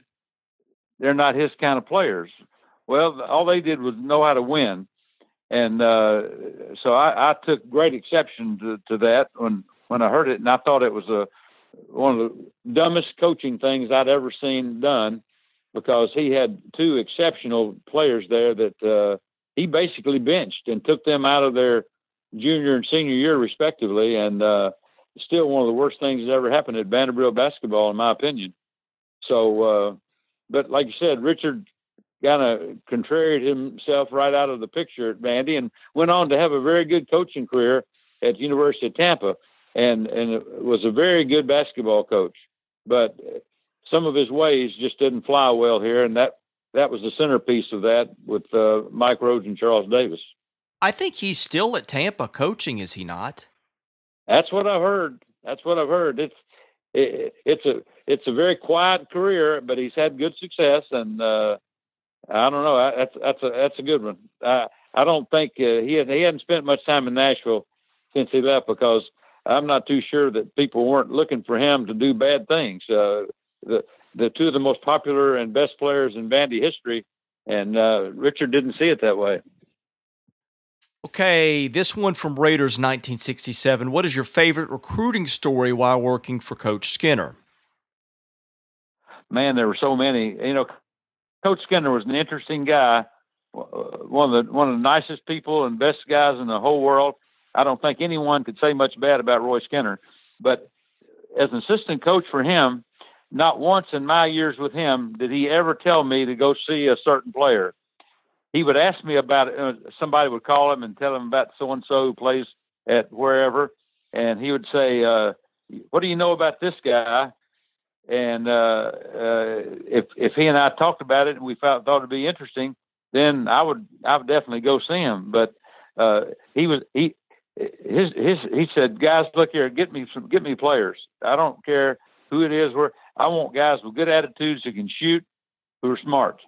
they're not his kind of players. Well, all they did was know how to win. And so I took great exception to that when I heard it, and I thought it was one of the dumbest coaching things I'd ever seen done, because he had 2 exceptional players there that he basically benched and took them out of their junior and senior year respectively, and still one of the worst things that ever happened at Vanderbilt basketball, in my opinion. So, but like you said, Richard kind of contraried himself right out of the picture at Vandy, and went on to have a very good coaching career at the University of Tampa, and was a very good basketball coach. But some of his ways just didn't fly well here, and that was the centerpiece of that with Mike Rhodes and Charles Davis. I think he's still at Tampa coaching, is he not? That's what I've heard. It's a very quiet career, but he's had good success, and I don't know. That's a good one. I don't think he hadn't spent much time in Nashville since he left, because I'm not too sure that people weren't looking for him to do bad things. The 2 of the most popular and best players in Vandy history, and Richard didn't see it that way. Okay, this one from Raiders 1967. What is your favorite recruiting story while working for Coach Skinner? Man, there were so many. Coach Skinner was an interesting guy, one of the nicest people and best guys in the whole world. I don't think anyone could say much bad about Roy Skinner. But as an assistant coach for him, not once in my years with him did he ever tell me to go see a certain player. He would ask me about it. Somebody would call him and tell him about so-and-so who plays at wherever. And he would say, what do you know about this guy? And if he and I talked about it and we thought it'd be interesting, then I would definitely go see him. But he said, guys, look here, get me players. I don't care who it is. I want guys with good attitudes who can shoot, who are smart.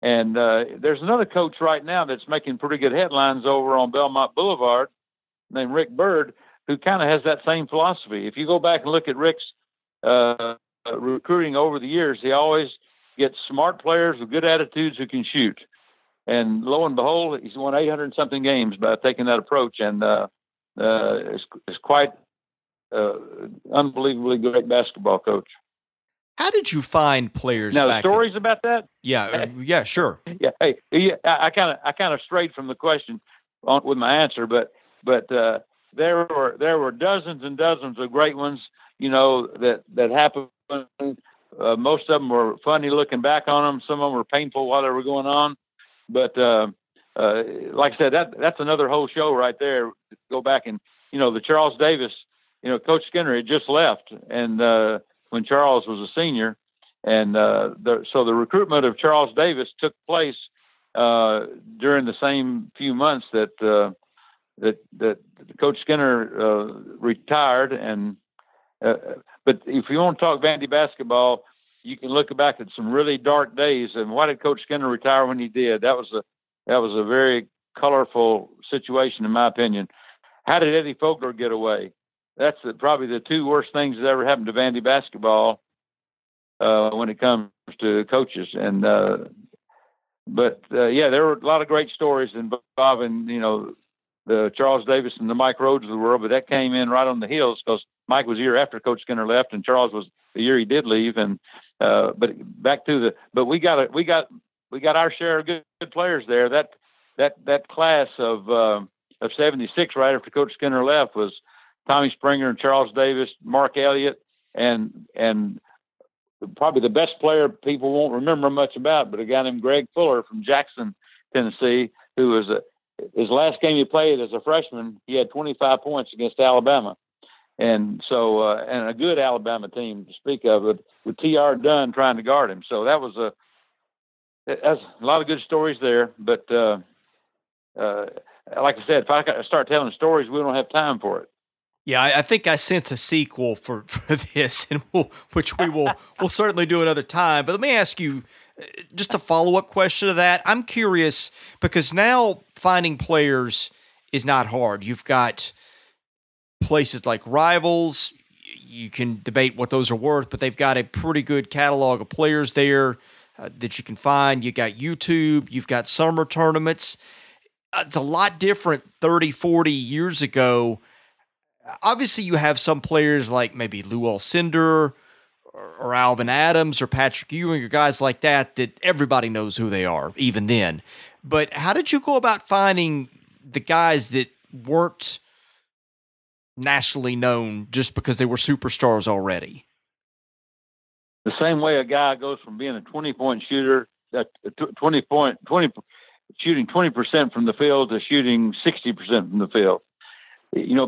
And there's another coach right now that's making pretty good headlines over on Belmont Boulevard named Rick Byrd, who kind of has that same philosophy. If you go back and look at Rick's recruiting over the years, he always gets smart players with good attitudes who can shoot. And lo and behold, he's won 800-something games by taking that approach. And it's quite unbelievably great basketball coach. How did you find players? Now, stories about that? Yeah, sure. Yeah, hey, I kind of strayed from the question with my answer, but there were dozens and dozens of great ones, that happened. Most of them were funny looking back on them. Some of them were painful while they were going on. But like I said, that's another whole show right there. Go back and the Charles Davis, Coach Skinner had just left, and when Charles was a senior, and so the recruitment of Charles Davis took place during the same few months that Coach Skinner retired. And but if you want to talk Vandy basketball, you can look back at some really dark days. And why did Coach Skinner retire when he did? That was a very colorful situation, in my opinion. How did Eddie Fogler get away? That's probably the two worst things that ever happened to Vandy basketball when it comes to coaches. And but there were a lot of great stories involving the Charles Davis and the Mike Rhodes of the world, but that came in right on the heels because Mike was a year after Coach Skinner left, and Charles was the year he did leave. And but back to but we got our share of good players there. That class of '76 right after Coach Skinner left was Tommy Springer and Charles Davis, Mark Elliott, and probably the best player people won't remember much about, but a guy named Greg Fuller from Jackson, Tennessee, who was his last game he played as a freshman, he had 25 points against Alabama. And so, and a good Alabama team to speak of, with T.R. Dunn trying to guard him. So that's a lot of good stories there. But like I said, if I start telling stories, we don't have time for it. Yeah, I think I sense a sequel for this, and we'll certainly do another time. But let me ask you just a follow-up question to that. I'm curious because now finding players is not hard. You've got places like Rivals. You can debate what those are worth, but they've got a pretty good catalog of players there that you can find. You got YouTube. You've got summer tournaments. It's a lot different 30, 40 years ago. Obviously, you have some players like maybe Lou Alcindor or Alvin Adams or Patrick Ewing or guys like that everybody knows who they are, even then. But how did you go about finding the guys that weren't nationally known just because they were superstars already? The same way a guy goes from being a 20-point shooter, shooting 20% from the field to shooting 60% from the field.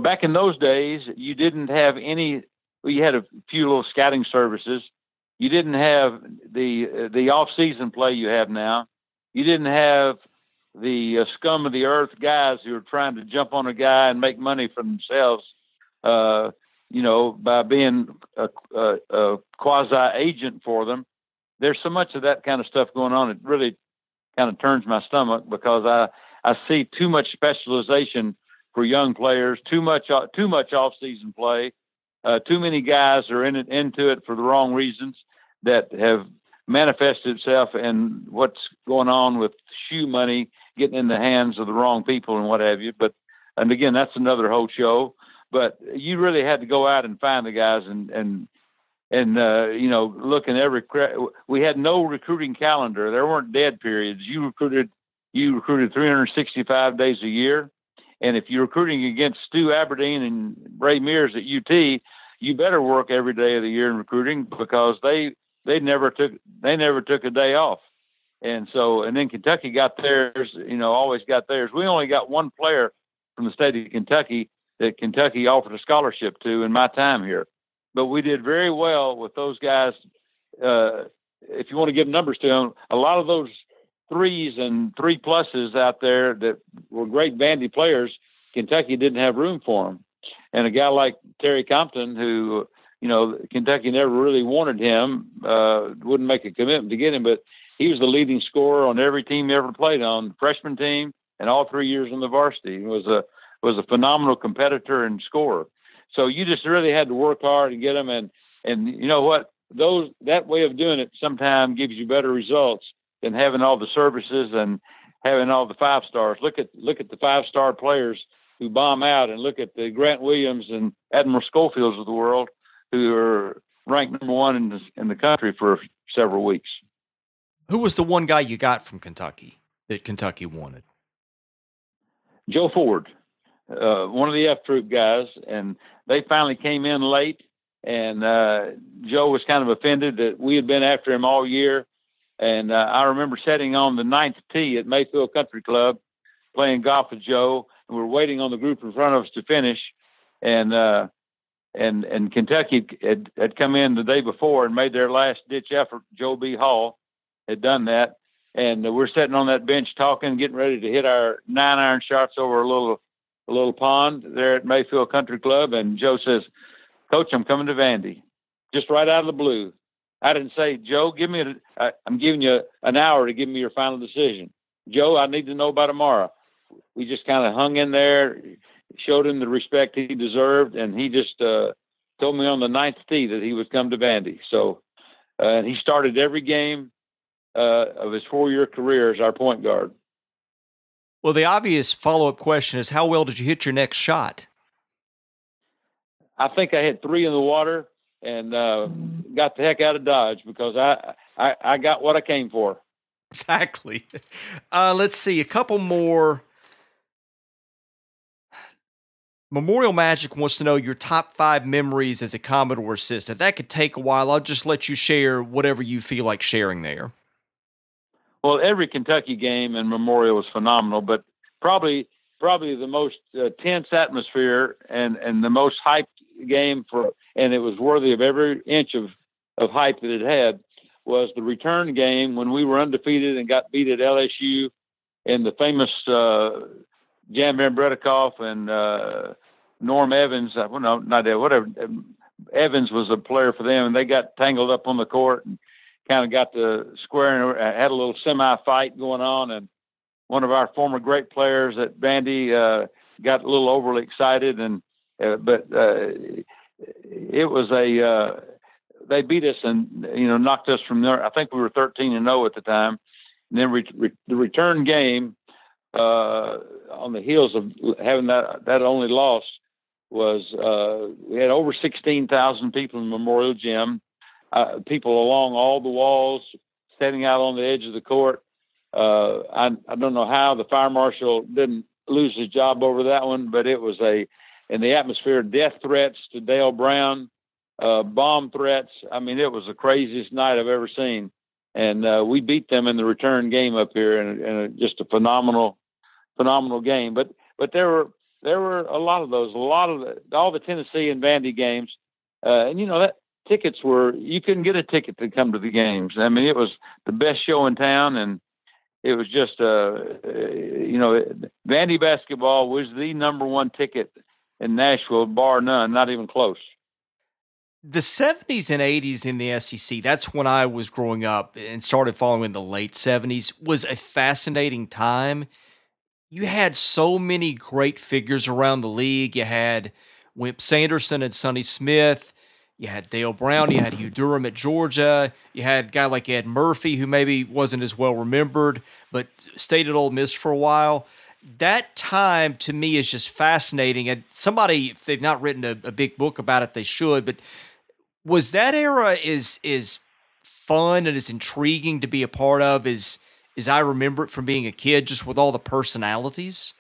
Back in those days, you didn't have any. You had a few little scouting services. You didn't have the off-season play you have now. You didn't have the scum of the earth guys who are trying to jump on a guy and make money for themselves. By being a quasi-agent for them. There's so much of that kind of stuff going on. It really kind of turns my stomach because I see too much specialization for young players, too much off-season play. Too many guys are into it for the wrong reasons that have manifested itself in what's going on with shoe money getting in the hands of the wrong people and what have you. And again, that's another whole show. But you really had to go out and find the guys, and and looking we had no recruiting calendar. There weren't dead periods. You recruited 365 days a year, and if you're recruiting against Stu Aberdeen and Ray Mears at UT, you better work every day of the year in recruiting, because they never took a day off. And then Kentucky got theirs, always got theirs. We only got one player from the state of Kentucky that Kentucky offered a scholarship to in my time here. But we did very well with those guys. If you want to give numbers to them, a lot of those 3s and 3+ out there that were great Vandy players, Kentucky didn't have room for them. And a guy like Terry Compton, who, Kentucky never really wanted him, wouldn't make a commitment to get him, but he was the leading scorer on every team he ever played on, the freshman team and all 3 years on the varsity. He was a phenomenal competitor and scorer. So you just really had to work hard and get them. And you know what? That way of doing it sometimes gives you better results than having all the services and having all the 5 stars. Look at the 5-star players who bomb out, and look at the Grant Williams and Admiral Schofields of the world, who are ranked number 1 in the country for several weeks. Who was the one guy you got from Kentucky that Kentucky wanted? Joe Ford, one of the F Troop guys, and they finally came in late, and Joe was kind of offended that we had been after him all year. And I remember sitting on the 9th tee at Mayfield Country Club playing golf with Joe, and we were waiting on the group in front of us to finish, and Kentucky had come in the day before and made their last-ditch effort. Joe B. Hall had done that, and we're sitting on that bench talking, getting ready to hit our 9-iron shots over a little pond there at Mayfield Country Club, and Joe says, "Coach, I'm coming to Vandy," just right out of the blue. I didn't say, "Joe, I'm giving you an hour to give me your final decision. Joe, I need to know by tomorrow." We just kind of hung in there, showed him the respect he deserved, and he just told me on the 9th tee that he would come to Vandy. So and he started every game of his 4-year career as our point guard. Well, the obvious follow-up question is, how well did you hit your next shot? I think I hit 3 in the water and got the heck out of Dodge, because I got what I came for. Exactly. Let's see, a couple more. Memorial Magic wants to know your top 5 memories as a Commodore assistant. That could take a while. I'll just let you share whatever you feel like sharing there. Well, every Kentucky game in Memorial was phenomenal, but probably the most tense atmosphere and the most hyped game and it was worthy of every inch of hype that it had, was the return game when we were undefeated and got beat at LSU, and the famous Jan Van Bredikoff and Norm Evans. Well, no, not that. Whatever. Evans was a player for them, and they got tangled up on the court and kind of got to squaring, had a little semi-fight going on, and one of our former great players at Vandy got a little overly excited, and but it was they beat us and knocked us from there. I think we were 13-0 at the time, and then the return game on the heels of having that only loss was we had over 16,000 people in Memorial Gym. People along all the walls, standing out on the edge of the court. I don't know how the fire marshal didn't lose his job over that one, but it was in the atmosphere, death threats to Dale Brown, bomb threats. I mean, it was the craziest night I've ever seen. And we beat them in the return game up here, and just a phenomenal game. But there were a lot of those, all the Tennessee and Vandy games, and that. Tickets you couldn't get a ticket to come to the games. I mean, it was the best show in town, and it was just, Vandy basketball was the number 1 ticket in Nashville, bar none, not even close. The 70s and 80s in the SEC, that's when I was growing up and started following in the late 70s, was a fascinating time. You had so many great figures around the league. You had Wimp Sanderson and Sonny Smith. You had Dale Brown, you had Hugh Durham at Georgia, you had a guy like Ed Murphy, who maybe wasn't as well remembered, but stayed at Ole Miss for a while. That time, to me, is just fascinating. And somebody, if they've not written a big book about it, they should, but Was that era is fun and as intriguing to be a part of as I remember it from being a kid, just with all the personalities?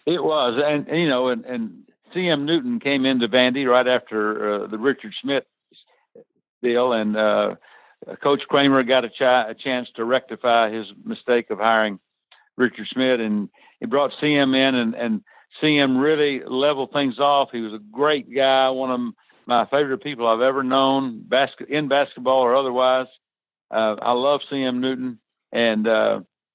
It was, and C.M. Newton came into Vandy right after the Richard Smith deal, and Coach Kramer got a chance to rectify his mistake of hiring Richard Smith, and he brought CM in, and CM really leveled things off. He was a great guy, one of my favorite people I've ever known, in basketball or otherwise. I love CM Newton, and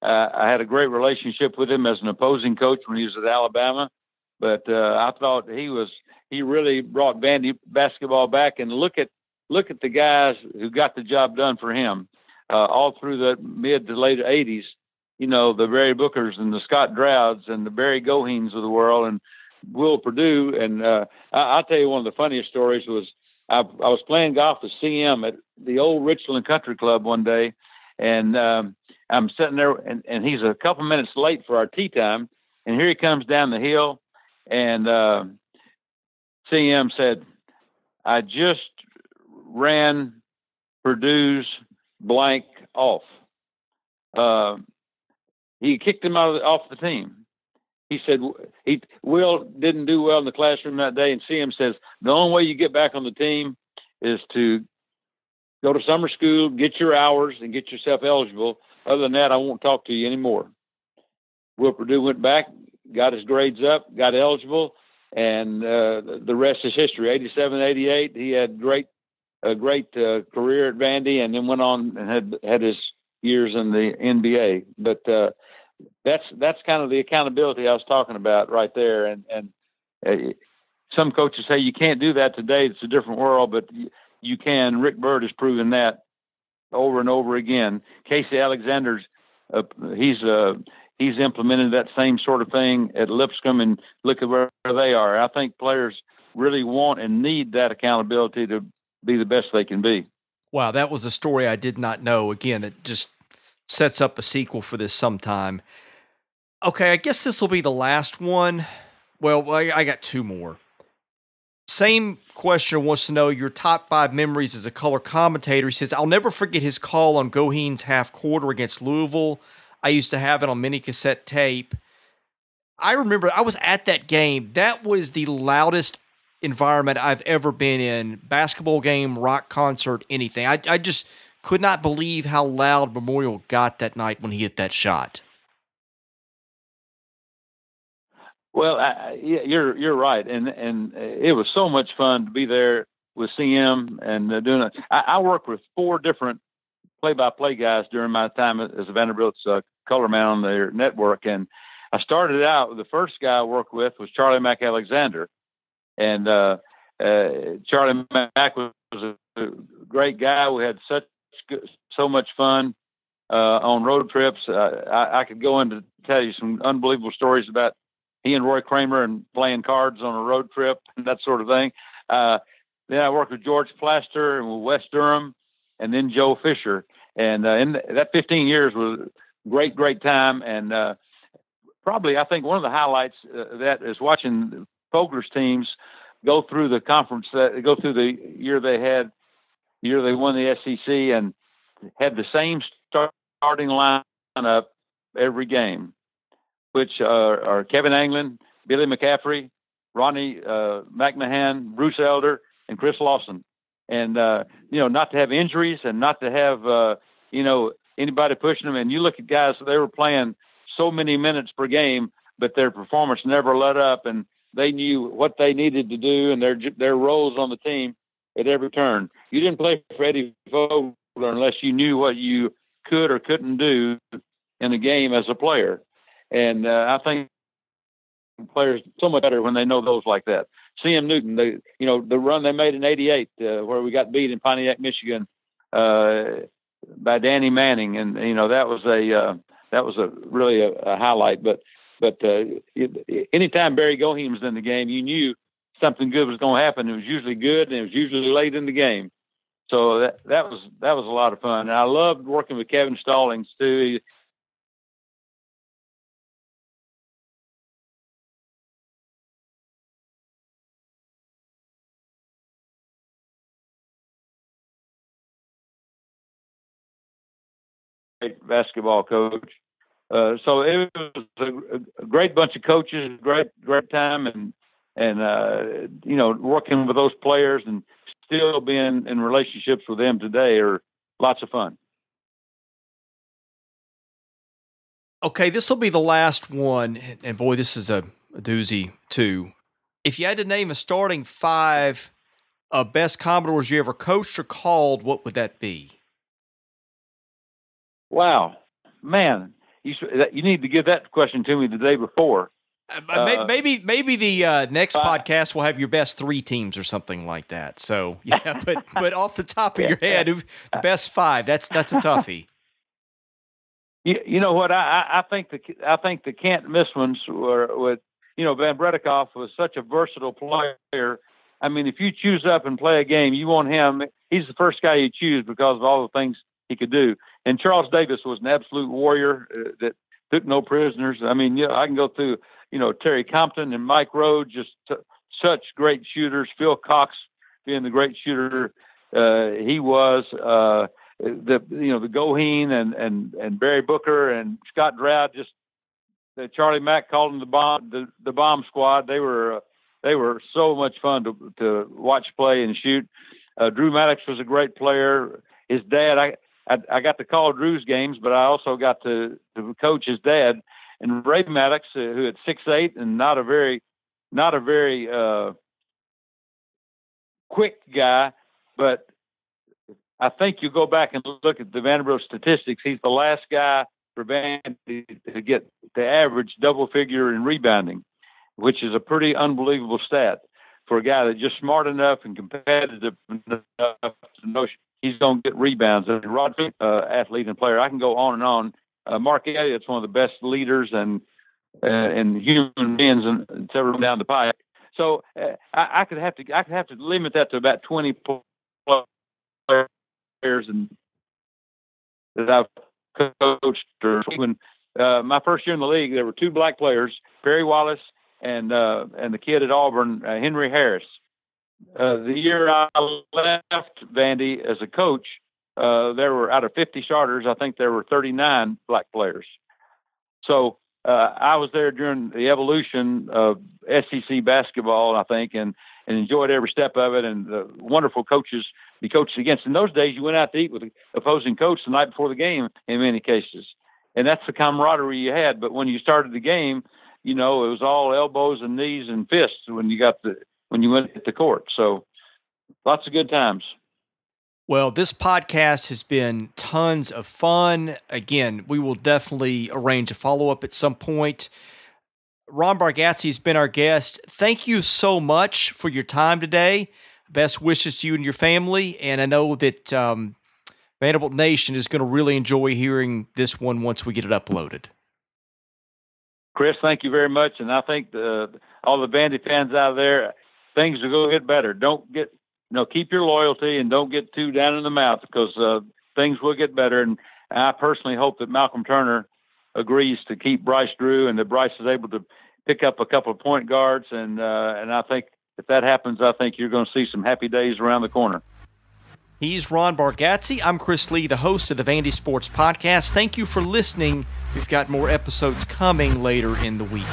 I had a great relationship with him as an opposing coach when he was at Alabama. But I thought he really brought Vandy basketball back. And look at the guys who got the job done for him all through the mid to late '80s. You know, the Barry Bookers and the Scott Drouds and the Barry Goheens of the world, and Will Purdue. And I'll tell you one of the funniest stories was I was playing golf with CM at the old Richland Country Club one day, and I'm sitting there, and he's a couple minutes late for our tee time, and here he comes down the hill, and CM said, "I just ran Purdue's blank off." He kicked him off the team. He said Will didn't do well in the classroom that day, and CM says the only way you get back on the team is to go to summer school, get your hours, and get yourself eligible. Other than that, I won't talk to you anymore. Will Purdue went back, got his grades up, got eligible, and the rest is history. 87, 88, he had a great career at Vandy, and then went on and had his years in the NBA. But that's kind of the accountability I was talking about right there. And some coaches say you can't do that today. It's a different world, but you can. Rick Byrd has proven that over and over again. Casey Alexander's he's implemented that same sort of thing at Lipscomb, and look at where they are. I think players really want and need that accountability to be the best they can be. Wow, that was a story I did not know. Again, it just sets up a sequel for this sometime. Okay, I guess this will be the last one. Well, I got two more. Same questioner wants to know your top 5 memories as a color commentator. He says, I'll never forget his call on Goheen's half quarter against Louisville. I used to have it on mini cassette tape. I remember I was at that game. That was the loudest environment I've ever been in. Basketball game, rock concert, anything. I just could not believe how loud Memorial got that night when he hit that shot. Well, you're right, and it was so much fun to be there with CM and doing it. I worked with 4 different play-by-play guys during my time as a Vanderbilt's color man on their network, and I started out. The first guy I worked with was Charlie Mack Alexander, and Charlie Mack was a great guy. We had so much fun on road trips. I could go into tell you some unbelievable stories about he and Roy Kramer and playing cards on a road trip and that sort of thing. Then I worked with George Plaster and with Wes Durham, and then Joe Fisher. And in that 15 years was a great time. And probably I think one of the highlights that is watching Fogler's teams go through the conference, go through the year they won the SEC and had the same starting lineup every game, which are Kevin Anglin, Billy McCaffrey, Ronnie McMahon, Bruce Elder, and Chris Lawson. And, not to have injuries and not to have, anybody pushing them. And you look at guys, they were playing so many minutes per game, but their performance never let up, and they knew what they needed to do and their roles on the team at every turn. You didn't play for Eddie Vogler unless you knew what you could or couldn't do in a game as a player. And I think players so much better when they know those like that. C.M. Newton, the run they made in '88 where we got beat in Pontiac, Michigan by Danny Manning, and that was really a highlight. But anytime Barry Goheen was in the game, you knew something good was going to happen. It was usually good, and it was usually late in the game. So that was a lot of fun. And I loved working with Kevin Stallings too. basketball coach. So it was a great bunch of coaches, great time, and working with those players and still being in relationships with them today are lots of fun. Okay, this will be the last one, and boy, this is a doozy too. If you had to name a starting 5 of best Commodores you ever coached or called, what would that be? Wow, man, you need to give that question to me the day before. Maybe the next podcast will have your best 3 teams or something like that. So yeah, but off the top of your head, the best 5. That's a toughie. You know what? I think the can't miss ones were with Van Bredikoff was such a versatile player. I mean, if you choose up and play a game, you want him. He's the first guy you choose because of all the things he could do. And Charles Davis was an absolute warrior that took no prisoners. I mean, I can go through Terry Compton and Mike Rowe, just such great shooters. Phil Cox being the great shooter he was. The Goheen and Barry Booker and Scott Drought, just Charlie Mack called them the bomb squad. They were so much fun to watch play and shoot. Drew Maddox was a great player. His dad, I got to call Drew's games, but I also got to coach his dad. And Ray Maddox, who at 6'8" and not a very quick guy, but I think you go back and look at the Vanderbilt statistics. He's the last guy for Vandy to get the average double figure in rebounding, which is a pretty unbelievable stat for a guy that's just smart enough and competitive enough to know he's going to get rebounds. And Roderick, athlete and player, I can go on and on. Mark Elliott's one of the best leaders and human beings that's ever been down the pipe. So I could have to limit that to about 20 plus players and that I've coached. When my first year in the league, there were 2 black players, Perry Wallace and the kid at Auburn, Henry Harris. The year I left Vandy as a coach, there were, out of 50 starters, I think there were 39 black players. So I was there during the evolution of SEC basketball, I think, and enjoyed every step of it, and the wonderful coaches we coached against. In those days, you went out to eat with the opposing coach the night before the game in many cases, and that's the camaraderie you had. But when you started the game, it was all elbows and knees and fists when you went to the court. So lots of good times. Well, this podcast has been tons of fun. Again, we will definitely arrange a follow-up at some point. Ron Bargatze has been our guest. Thank you so much for your time today. Best wishes to you and your family. And I know that Vanderbilt Nation is going to really enjoy hearing this one once we get it uploaded. Chris, thank you very much. And I think all the Vandy fans out there, things will go get better. Keep your loyalty and don't get too down in the mouth because things will get better. And I personally hope that Malcolm Turner agrees to keep Bryce Drew and that Bryce is able to pick up a couple of point guards. And I think if that happens, I think you're going to see some happy days around the corner. He's Ron Bargatze. I'm Chris Lee, the host of the Vandy Sports Podcast. Thank you for listening. We've got more episodes coming later in the week.